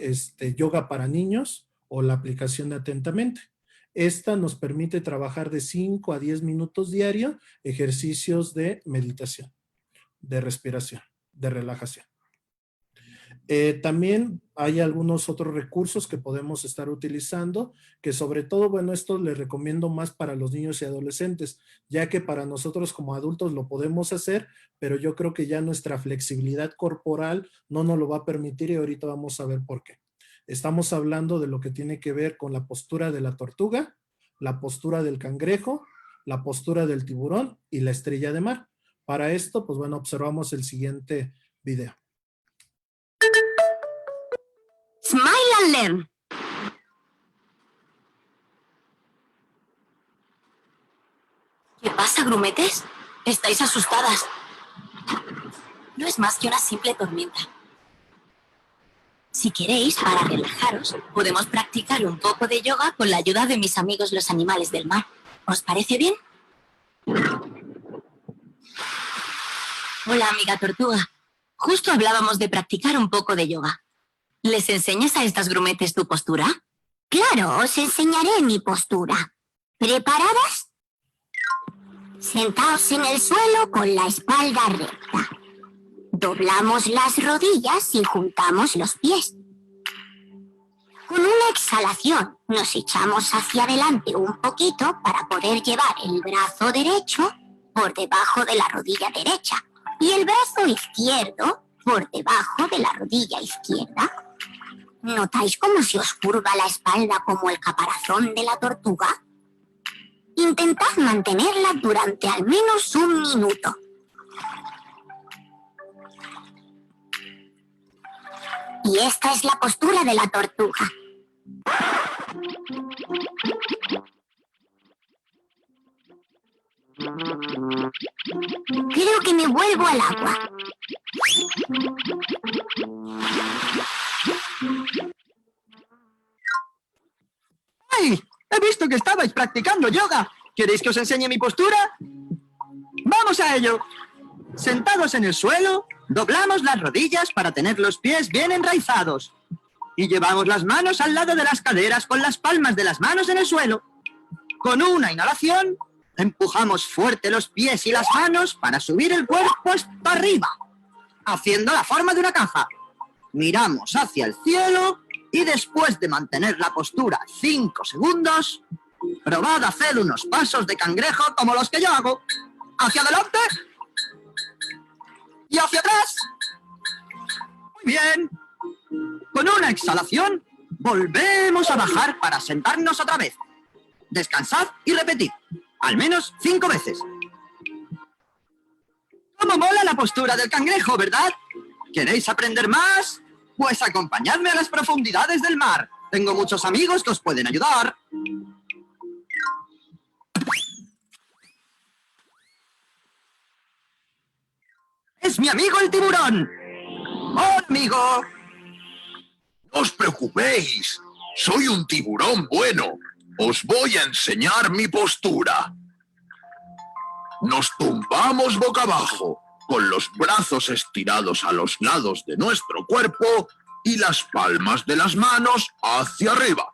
Yoga para niños o la aplicación de Atentamente. Esta nos permite trabajar de 5 a 10 minutos diario, ejercicios de meditación, de respiración, de relajación. También hay algunos otros recursos que podemos estar utilizando, que sobre todo, bueno, esto les recomiendo más para los niños y adolescentes, ya que para nosotros como adultos lo podemos hacer, pero yo creo que ya nuestra flexibilidad corporal no nos lo va a permitir y ahorita vamos a ver por qué. Estamos hablando de lo que tiene que ver con la postura de la tortuga, la postura del cangrejo, la postura del tiburón y la estrella de mar. Para esto, pues bueno, observamos el siguiente video. Smile and learn. ¿Qué pasa, grumetes? ¿Estáis asustadas? No es más que una simple tormenta. Si queréis, para relajaros, podemos practicar un poco de yoga con la ayuda de mis amigos los animales del mar. ¿Os parece bien? Hola, amiga tortuga. Justo hablábamos de practicar un poco de yoga. ¿Les enseñas a estas grumetes tu postura? Claro, os enseñaré mi postura. ¿Preparadas? Sentaos en el suelo con la espalda recta. Doblamos las rodillas y juntamos los pies. Con una exhalación nos echamos hacia adelante un poquito para poder llevar el brazo derecho por debajo de la rodilla derecha y el brazo izquierdo por debajo de la rodilla izquierda. ¿Notáis cómo se os curva la espalda como el caparazón de la tortuga? Intentad mantenerla durante al menos 1 minuto. Y esta es la postura de la tortuga. Creo que me vuelvo al agua. ¡Ay! He visto que estabais practicando yoga. ¿Queréis que os enseñe mi postura? ¡Vamos a ello! Sentados en el suelo, doblamos las rodillas para tener los pies bien enraizados. Y llevamos las manos al lado de las caderas con las palmas de las manos en el suelo. Con una inhalación, empujamos fuerte los pies y las manos para subir el cuerpo hasta arriba, haciendo la forma de una caja. Miramos hacia el cielo y después de mantener la postura 5 segundos, probad a hacer unos pasos de cangrejo como los que yo hago. Hacia adelante y hacia atrás. Muy bien. Con una exhalación, volvemos a bajar para sentarnos otra vez. Descansad y repetid, al menos 5 veces. ¿Cómo mola la postura del cangrejo, verdad? ¿Queréis aprender más? Pues acompañadme a las profundidades del mar. Tengo muchos amigos que os pueden ayudar. ¡Es mi amigo el tiburón! ¡Hola, amigo! No os preocupéis, soy un tiburón bueno Os voy a enseñar mi postura. Nos tumbamos boca abajo, con los brazos estirados a los lados de nuestro cuerpo y las palmas de las manos hacia arriba.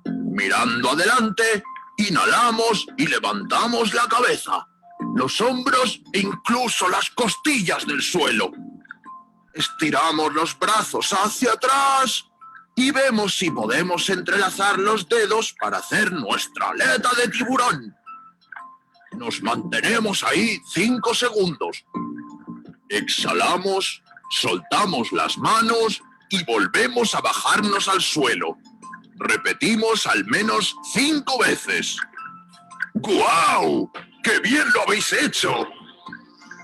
Mirando adelante, inhalamos y levantamos la cabeza, los hombros e incluso las costillas del suelo. Estiramos los brazos hacia atrás y vemos si podemos entrelazar los dedos para hacer nuestra aleta de tiburón. Nos mantenemos ahí 5 segundos. Exhalamos, soltamos las manos y volvemos a bajarnos al suelo. Repetimos al menos 5 veces. ¡Guau! ¡Qué bien lo habéis hecho!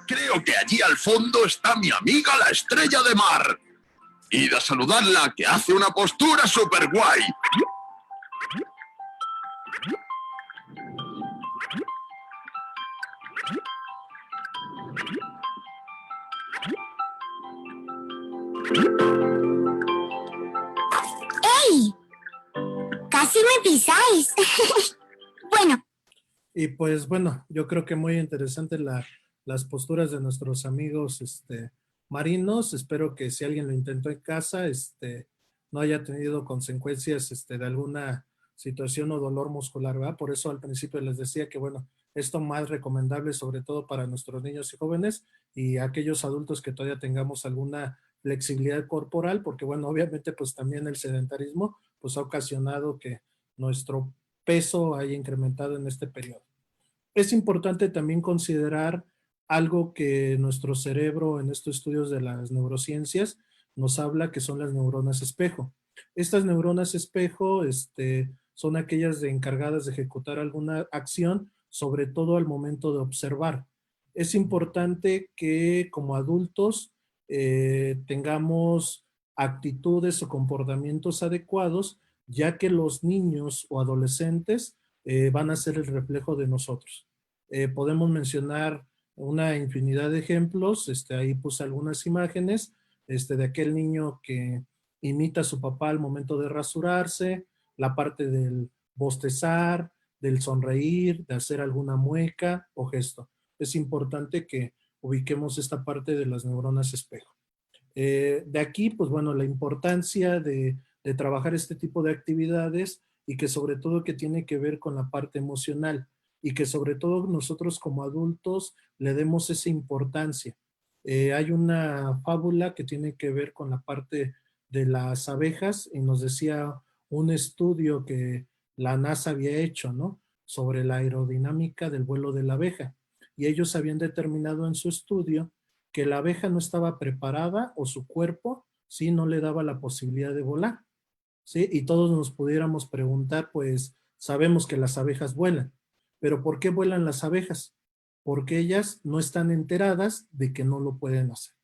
Creo que allí al fondo está mi amiga la estrella de mar. Id a saludarla, que hace una postura súper guay. ¡Ey! ¡Casi me pisáis! Bueno, Y pues bueno, yo creo que muy interesante las posturas de nuestros amigos marinos. Espero que si alguien lo intentó en casa, no haya tenido consecuencias de alguna situación o dolor muscular, ¿verdad? Por eso al principio les decía que bueno, esto más recomendable sobre todo para nuestros niños y jóvenes y aquellos adultos que todavía tengamos alguna flexibilidad corporal, porque bueno, obviamente pues también el sedentarismo pues ha ocasionado que nuestro peso haya incrementado en este periodo. Es importante también considerar algo que nuestro cerebro en estos estudios de las neurociencias nos habla, que son las neuronas espejo. Estas neuronas espejo son aquellas encargadas de ejecutar alguna acción, sobre todo al momento de observar. Es importante que como adultos tengamos actitudes o comportamientos adecuados, ya que los niños o adolescentes van a ser el reflejo de nosotros. Podemos mencionar una infinidad de ejemplos, ahí puse algunas imágenes, de aquel niño que imita a su papá al momento de rasurarse, la parte del bostezar, del sonreír, de hacer alguna mueca o gesto. Es importante que ubiquemos esta parte de las neuronas espejo. De aquí, pues bueno, la importancia de trabajar este tipo de actividades y que sobre todo que tiene que ver con la parte emocional y que sobre todo nosotros como adultos le demos esa importancia. Hay una fábula que tiene que ver con la parte de las abejas y nos decía un estudio que la NASA había hecho, ¿no? Sobre la aerodinámica del vuelo de la abeja. Y ellos habían determinado en su estudio que la abeja no estaba preparada o su cuerpo, sí, no le daba la posibilidad de volar, ¿sí? Y todos nos pudiéramos preguntar, pues, sabemos que las abejas vuelan, pero ¿por qué vuelan las abejas? Porque ellas no están enteradas de que no lo pueden hacer.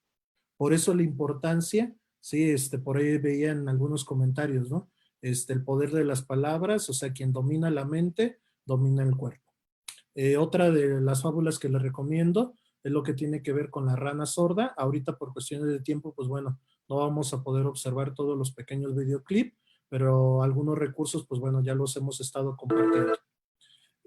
Por eso la importancia, sí, por ahí veían algunos comentarios, ¿no? El poder de las palabras, o sea, quien domina la mente, domina el cuerpo. Otra de las fábulas que les recomiendo es lo que tiene que ver con la rana sorda. Ahorita por cuestiones de tiempo, pues bueno, no vamos a poder observar todos los pequeños videoclips, pero algunos recursos, pues bueno, ya los hemos estado compartiendo.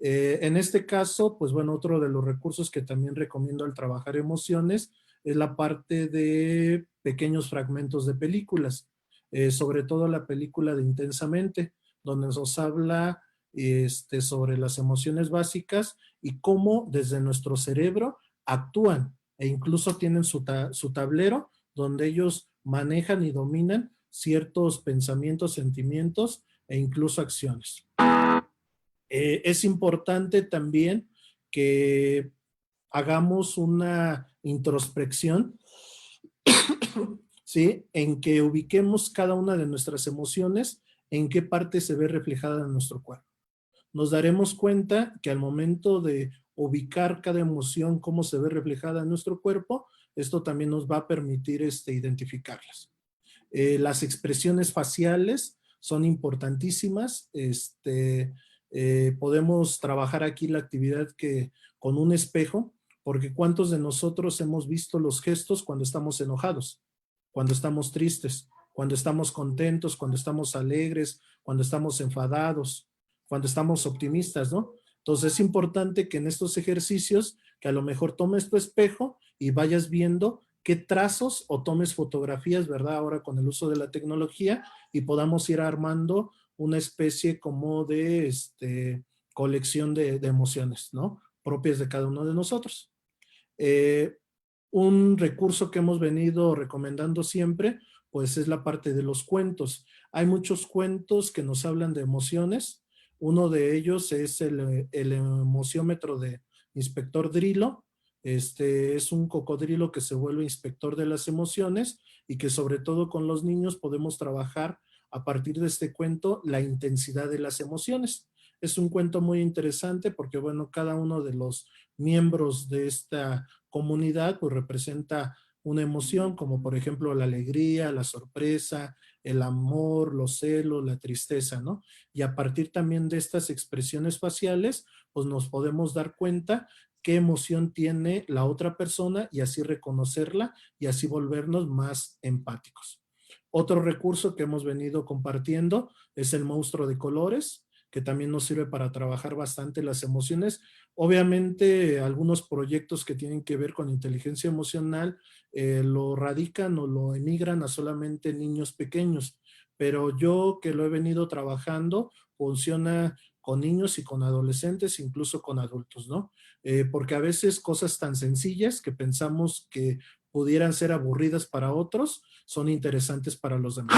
En este caso, pues bueno, otro de los recursos que también recomiendo al trabajar emociones es la parte de pequeños fragmentos de películas, sobre todo la película de Intensamente, donde nos habla sobre las emociones básicas y cómo desde nuestro cerebro actúan e incluso tienen su tablero donde ellos manejan y dominan ciertos pensamientos, sentimientos e incluso acciones. Es importante también que hagamos una introspección, ¿sí? En que ubiquemos cada una de nuestras emociones, en qué parte se ve reflejada en nuestro cuerpo. Nos daremos cuenta que al momento de ubicar cada emoción, cómo se ve reflejada en nuestro cuerpo, esto también nos va a permitir identificarlas. Las expresiones faciales son importantísimas. Podemos trabajar aquí la actividad que con un espejo, porque ¿cuántos de nosotros hemos visto los gestos cuando estamos enojados, cuando estamos tristes, cuando estamos contentos, cuando estamos alegres, cuando estamos enfadados? cuando estamos optimistas, ¿no? Entonces es importante que en estos ejercicios, que a lo mejor tomes tu espejo y vayas viendo qué trazos o tomes fotografías, ¿verdad? Ahora con el uso de la tecnología y podamos ir armando una especie como de colección de emociones, ¿no? Propias de cada uno de nosotros. Un recurso que hemos venido recomendando siempre, pues es la parte de los cuentos. Hay muchos cuentos que nos hablan de emociones. Uno de ellos es el emociómetro de Inspector Drilo. Es un cocodrilo que se vuelve inspector de las emociones y que sobre todo con los niños podemos trabajar a partir de este cuento la intensidad de las emociones. Es un cuento muy interesante porque, bueno, cada uno de los miembros de esta comunidad pues representa una emoción, como por ejemplo la alegría, la sorpresa, el amor, los celos, la tristeza, ¿no? Y a partir también de estas expresiones faciales, pues nos podemos dar cuenta qué emoción tiene la otra persona y así reconocerla y así volvernos más empáticos. Otro recurso que hemos venido compartiendo es el monstruo de colores, que también nos sirve para trabajar bastante las emociones. Obviamente, algunos proyectos que tienen que ver con inteligencia emocional lo radican o lo emigran a solamente niños pequeños, pero yo que lo he venido trabajando, funciona con niños y con adolescentes, incluso con adultos, ¿no? Porque a veces cosas tan sencillas que pensamos que pudieran ser aburridas para otros, son interesantes para los demás.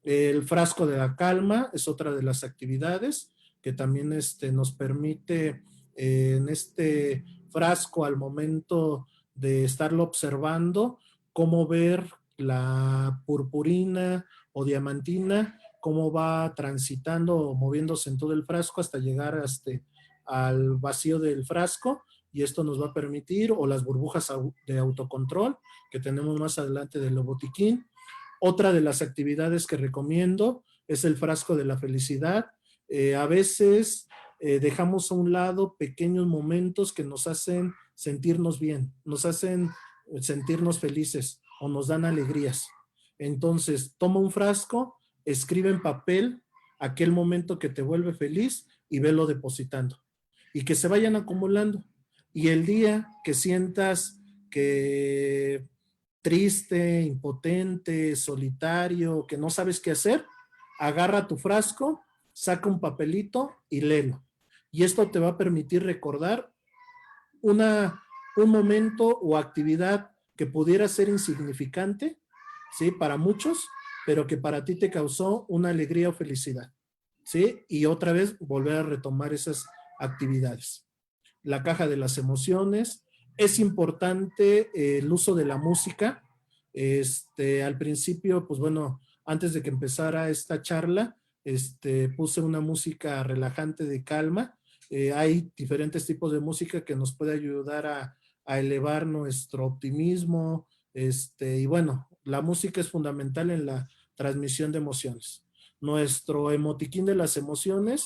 El frasco de la calma es otra de las actividades que también nos permite en este frasco al momento de estarlo observando, cómo ver la purpurina o diamantina, cómo va transitando o moviéndose en todo el frasco hasta llegar al vacío del frasco, y esto nos va a permitir, o las burbujas de autocontrol que tenemos más adelante del botiquín. Otra de las actividades que recomiendo es el frasco de la felicidad. A veces dejamos a un lado pequeños momentos que nos hacen sentirnos bien, nos hacen sentirnos felices o nos dan alegrías. Entonces, toma un frasco, escribe en papel aquel momento que te vuelve feliz y velo depositando. Y que se vayan acumulando. Y el día que sientas que triste, impotente, solitario, que no sabes qué hacer, agarra tu frasco, saca un papelito y léelo. Y esto te va a permitir recordar un momento o actividad que pudiera ser insignificante, ¿sí? Para muchos, pero que para ti te causó una alegría o felicidad, ¿sí? Y otra vez volver a retomar esas actividades. La caja de las emociones. Es importante el uso de la música. Al principio, pues bueno, antes de que empezara esta charla, puse una música relajante de calma. Hay diferentes tipos de música que nos puede ayudar a elevar nuestro optimismo. Y bueno, la música es fundamental en la transmisión de emociones. Nuestro emotiquín de las emociones,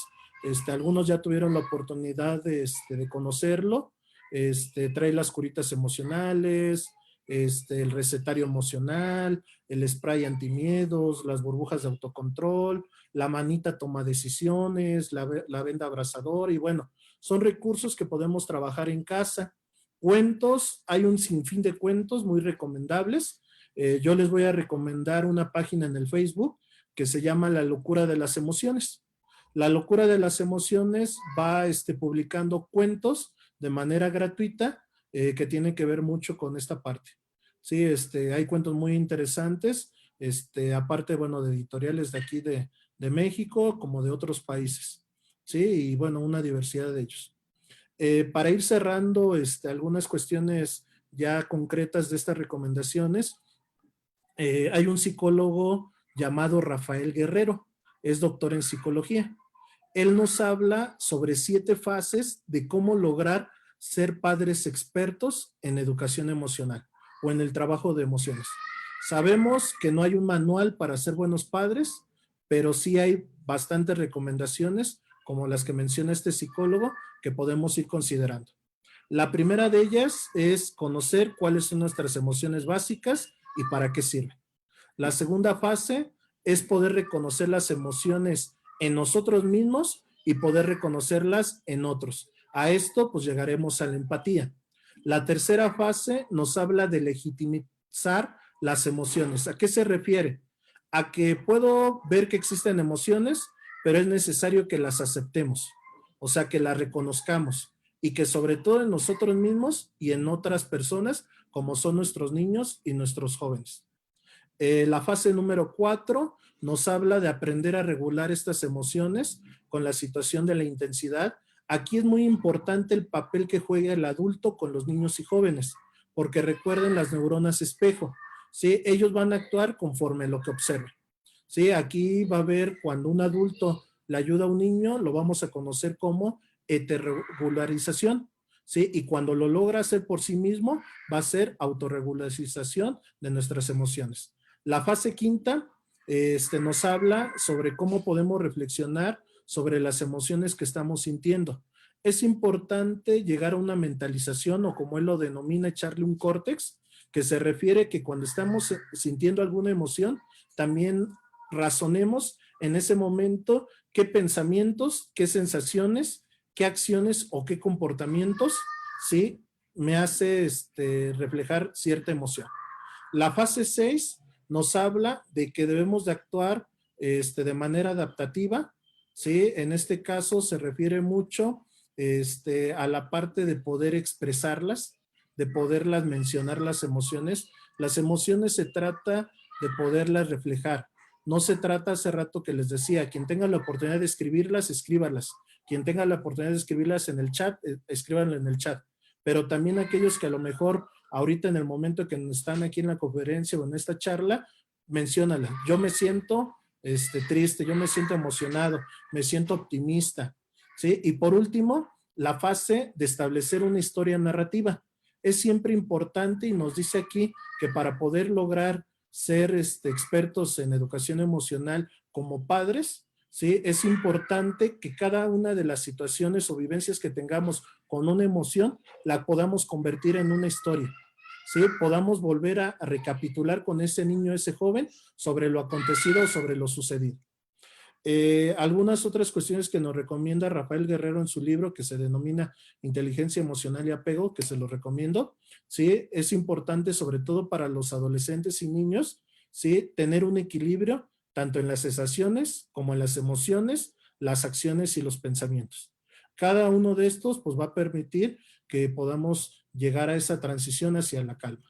algunos ya tuvieron la oportunidad de conocerlo. Trae las curitas emocionales, el recetario emocional, el spray antimiedos, las burbujas de autocontrol, la manita toma decisiones, la venda abrazadora, y bueno, son recursos que podemos trabajar en casa. Cuentos, hay un sinfín de cuentos muy recomendables. Yo les voy a recomendar una página en el Facebook que se llama La Locura de las Emociones. La Locura de las Emociones va publicando cuentos de manera gratuita que tienen que ver mucho con esta parte. Sí, hay cuentos muy interesantes, aparte, bueno, de editoriales de aquí de México como de otros países. Sí, y bueno, una diversidad de ellos. Para ir cerrando algunas cuestiones ya concretas de estas recomendaciones, hay un psicólogo llamado Rafael Guerrero, es doctor en psicología. Él nos habla sobre 7 fases de cómo lograr ser padres expertos en educación emocional o en el trabajo de emociones. Sabemos que no hay un manual para ser buenos padres, pero sí hay bastantes recomendaciones, como las que menciona este psicólogo, que podemos ir considerando. La primera de ellas es conocer cuáles son nuestras emociones básicas y para qué sirven. La segunda fase es poder reconocer las emociones en nosotros mismos y poder reconocerlas en otros. A esto pues llegaremos a la empatía. La tercera fase nos habla de legitimizar las emociones. ¿A qué se refiere? A que puedo ver que existen emociones, pero es necesario que las aceptemos, o sea, que las reconozcamos y que sobre todo en nosotros mismos y en otras personas, como son nuestros niños y nuestros jóvenes. La fase número 4 nos habla de aprender a regular estas emociones con la situación de la intensidad. Aquí es muy importante el papel que juega el adulto con los niños y jóvenes, porque recuerden las neuronas espejo, ¿sí? Ellos van a actuar conforme lo que observen, ¿sí? Aquí va a haber cuando un adulto le ayuda a un niño, lo vamos a conocer como heterregularización, ¿sí? Y cuando lo logra hacer por sí mismo, va a ser autorregularización de nuestras emociones. La fase quinta nos habla sobre cómo podemos reflexionar sobre las emociones que estamos sintiendo. Es importante llegar a una mentalización o como él lo denomina, echarle un córtex, que se refiere que cuando estamos sintiendo alguna emoción, también razonemos en ese momento qué pensamientos, qué sensaciones, qué acciones o qué comportamientos, ¿sí? Me hace reflejar cierta emoción. La fase 6 nos habla de que debemos de actuar de manera adaptativa, ¿sí? En este caso se refiere mucho a la parte de poder expresarlas, de poderlas mencionar las emociones. Las emociones se trata de poderlas reflejar. No se trata, hace rato que les decía, quien tenga la oportunidad de escribirlas, escríbalas. Quien tenga la oportunidad de escribirlas en el chat, escríbanlas en el chat. Pero también aquellos que a lo mejor ahorita en el momento que están aquí en la conferencia o en esta charla, menciónala. Yo me siento triste, yo me siento emocionado, me siento optimista, ¿sí? Y por último, la fase de establecer una historia narrativa. Es siempre importante y nos dice aquí que para poder lograr ser expertos en educación emocional como padres, ¿sí? Es importante que cada una de las situaciones o vivencias que tengamos con una emoción, la podamos convertir en una historia, ¿sí? Podamos volver a recapitular con ese niño, ese joven, sobre lo acontecido, sobre lo sucedido. Algunas otras cuestiones que nos recomienda Rafael Guerrero en su libro que se denomina Inteligencia Emocional y Apego, que se lo recomiendo, ¿sí? Es importante sobre todo para los adolescentes y niños, ¿sí? Tener un equilibrio tanto en las sensaciones como en las emociones, las acciones y los pensamientos. Cada uno de estos pues va a permitir que podamos llegar a esa transición hacia la calma.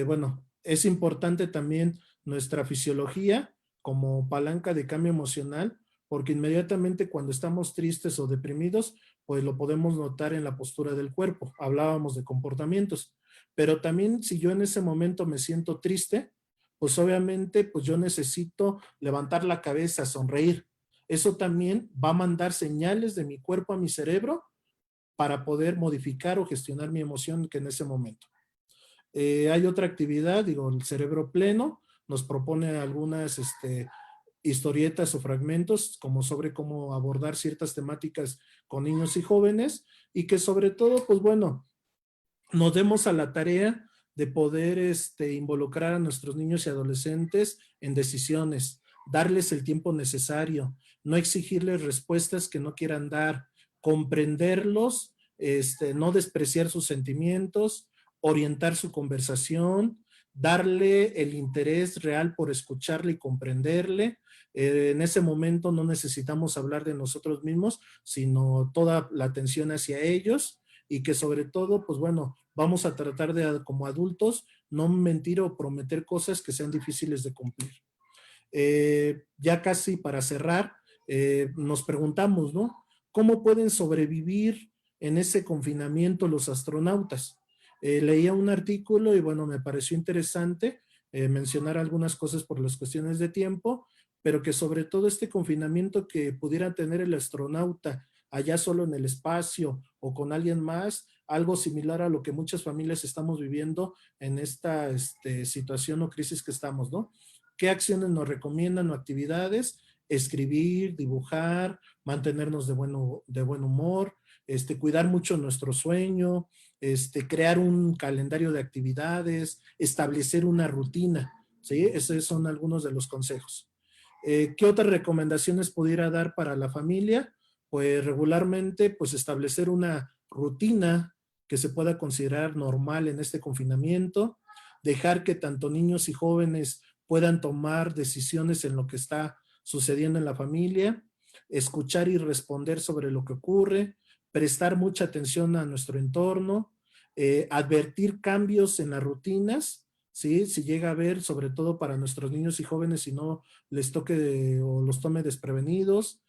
Bueno, es importante también nuestra fisiología como palanca de cambio emocional, porque inmediatamente cuando estamos tristes o deprimidos, pues lo podemos notar en la postura del cuerpo. Hablábamos de comportamientos, pero también si yo en ese momento me siento triste, pues obviamente pues yo necesito levantar la cabeza, sonreír. Eso también va a mandar señales de mi cuerpo a mi cerebro para poder modificar o gestionar mi emoción que en ese momento. Hay otra actividad, digo, el cerebro pleno nos propone algunas historietas o fragmentos como sobre cómo abordar ciertas temáticas con niños y jóvenes y que sobre todo, pues bueno, nos demos a la tarea de poder involucrar a nuestros niños y adolescentes en decisiones, darles el tiempo necesario, no exigirles respuestas que no quieran dar, comprenderlos, no despreciar sus sentimientos, orientar su conversación, darle el interés real por escucharle y comprenderle. En ese momento no necesitamos hablar de nosotros mismos, sino toda la atención hacia ellos y que sobre todo, pues bueno, vamos a tratar de, como adultos, no mentir o prometer cosas que sean difíciles de cumplir. Ya casi para cerrar, nos preguntamos, ¿no? ¿Cómo pueden sobrevivir en ese confinamiento los astronautas? Leía un artículo y bueno, me pareció interesante mencionar algunas cosas por las cuestiones de tiempo, pero que sobre todo este confinamiento que pudiera tener el astronauta allá solo en el espacio o con alguien más, algo similar a lo que muchas familias estamos viviendo en esta situación o crisis que estamos, ¿no? ¿Qué acciones nos recomiendan o actividades? Escribir, dibujar, mantenernos de buen humor, cuidar mucho nuestro sueño, crear un calendario de actividades, establecer una rutina, ¿sí? Esos son algunos de los consejos. ¿Qué otras recomendaciones pudiera dar para la familia? pues regularmente pues establecer una rutina que se pueda considerar normal en este confinamiento, dejar que tanto niños y jóvenes puedan tomar decisiones en lo que está sucediendo en la familia, escuchar y responder sobre lo que ocurre, prestar mucha atención a nuestro entorno, advertir cambios en las rutinas, ¿sí? Si llega a haber, sobre todo para nuestros niños y jóvenes, si no les toque o los tome desprevenidos,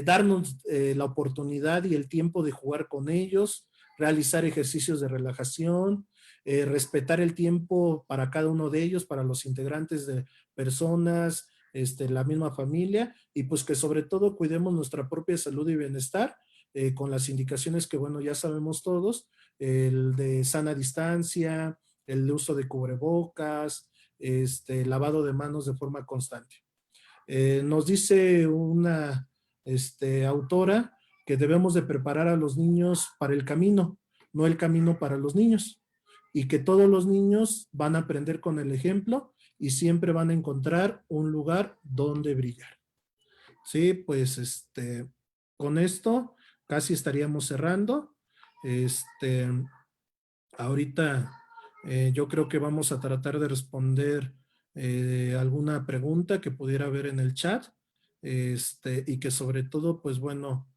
darnos la oportunidad y el tiempo de jugar con ellos, realizar ejercicios de relajación, respetar el tiempo para cada uno de ellos, para los integrantes de personas, la misma familia, y pues que sobre todo cuidemos nuestra propia salud y bienestar con las indicaciones que, bueno, ya sabemos todos, el de sana distancia, el uso de cubrebocas, lavado de manos de forma constante. Nos dice una autora que debemos de preparar a los niños para el camino, no el camino para los niños, y que todos los niños van a aprender con el ejemplo y siempre van a encontrar un lugar donde brillar. Sí, pues con esto casi estaríamos cerrando. Ahorita yo creo que vamos a tratar de responder alguna pregunta que pudiera haber en el chat, y que sobre todo, pues bueno,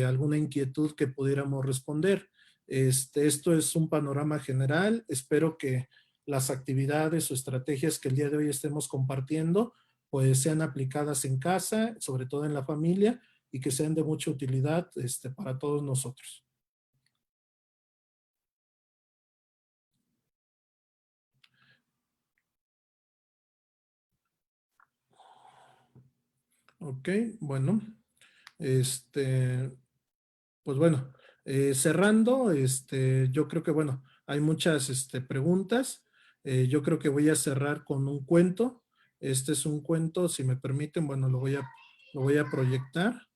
alguna inquietud que pudiéramos responder. Esto es un panorama general. Espero que las actividades o estrategias que el día de hoy estemos compartiendo, pues sean aplicadas en casa, sobre todo en la familia, y que sean de mucha utilidad para todos nosotros. Ok, bueno, pues bueno, cerrando, yo creo que, bueno, hay muchas preguntas. Yo creo que voy a cerrar con un cuento. Este es un cuento, si me permiten, bueno, lo voy a proyectar.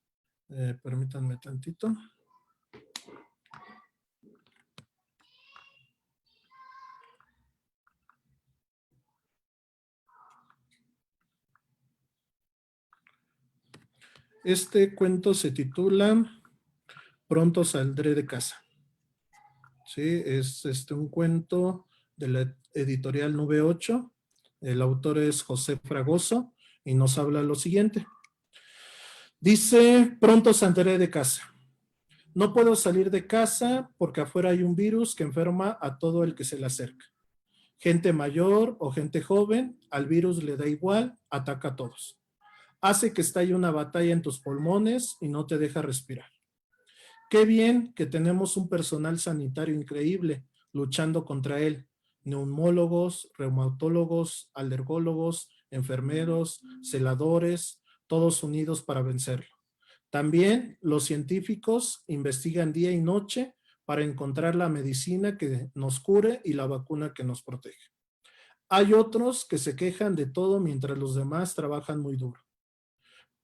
Permítanme tantito. Este cuento se titula Pronto saldré de casa. Sí, es un cuento de la editorial Nube 8. El autor es José Fragoso y nos habla lo siguiente. Dice, pronto saldré de casa. No puedo salir de casa porque afuera hay un virus que enferma a todo el que se le acerca. Gente mayor o gente joven, al virus le da igual, ataca a todos. Hace que estalle una batalla en tus pulmones y no te deja respirar. Qué bien que tenemos un personal sanitario increíble luchando contra él. Neumólogos, reumatólogos, alergólogos, enfermeros, celadores, todos unidos para vencerlo. También los científicos investigan día y noche para encontrar la medicina que nos cure y la vacuna que nos protege. Hay otros que se quejan de todo mientras los demás trabajan muy duro.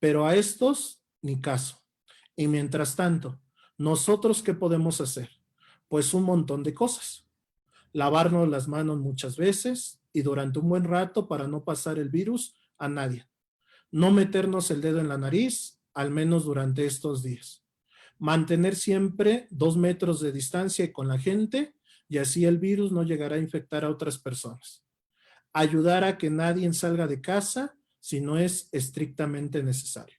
Pero a estos, ni caso. Y mientras tanto, ¿nosotros qué podemos hacer? Pues un montón de cosas. Lavarnos las manos muchas veces y durante un buen rato para no pasar el virus a nadie. No meternos el dedo en la nariz, al menos durante estos días. Mantener siempre 2 metros de distancia con la gente y así el virus no llegará a infectar a otras personas. Ayudar a que nadie salga de casa si no es estrictamente necesario.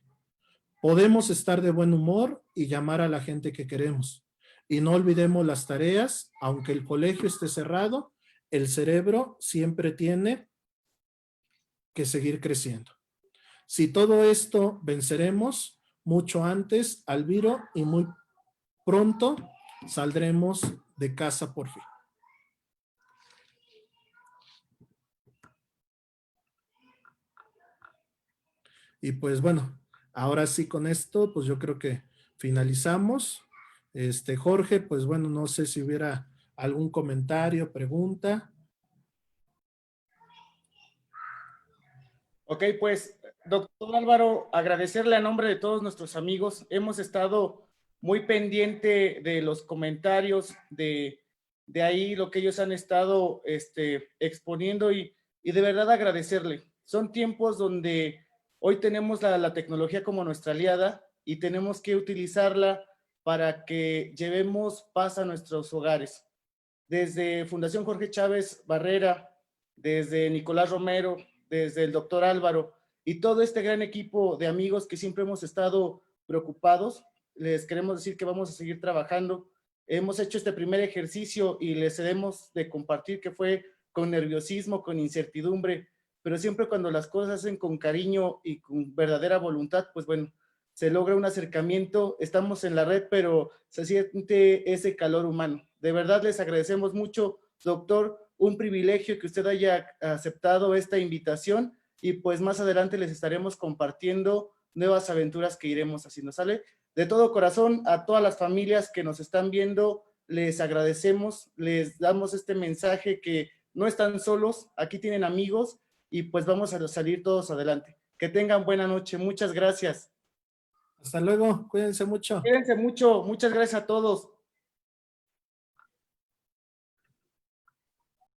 Podemos estar de buen humor y llamar a la gente que queremos. Y no olvidemos las tareas, aunque el colegio esté cerrado, el cerebro siempre tiene que seguir creciendo. Si todo esto venceremos mucho antes al virus y muy pronto saldremos de casa por fin. Y pues bueno, ahora sí con esto, pues yo creo que finalizamos. Jorge, pues bueno, no sé si hubiera algún comentario, pregunta. Ok, pues, doctor Álvaro, agradecerle a nombre de todos nuestros amigos. Hemos estado muy pendiente de los comentarios, de ahí lo que ellos han estado exponiendo y de verdad agradecerle. Son tiempos donde hoy tenemos la tecnología como nuestra aliada y tenemos que utilizarla para que llevemos paz a nuestros hogares. Desde Fundación Jorge Chávez Barrera, desde Nicolás Romero, desde el doctor Álvaro y todo este gran equipo de amigos que siempre hemos estado preocupados, les queremos decir que vamos a seguir trabajando. Hemos hecho este primer ejercicio y les debemos de compartir que fue con nerviosismo, con incertidumbre, pero siempre cuando las cosas se hacen con cariño y con verdadera voluntad, pues bueno, se logra un acercamiento. Estamos en la red, pero se siente ese calor humano. De verdad les agradecemos mucho, doctor, un privilegio que usted haya aceptado esta invitación y pues más adelante les estaremos compartiendo nuevas aventuras que iremos haciendo, ¿sale? De todo corazón, a todas las familias que nos están viendo, les agradecemos, les damos este mensaje que no están solos, aquí tienen amigos y pues vamos a salir todos adelante. Que tengan buena noche, muchas gracias. Hasta luego, cuídense mucho. Cuídense mucho, muchas gracias a todos.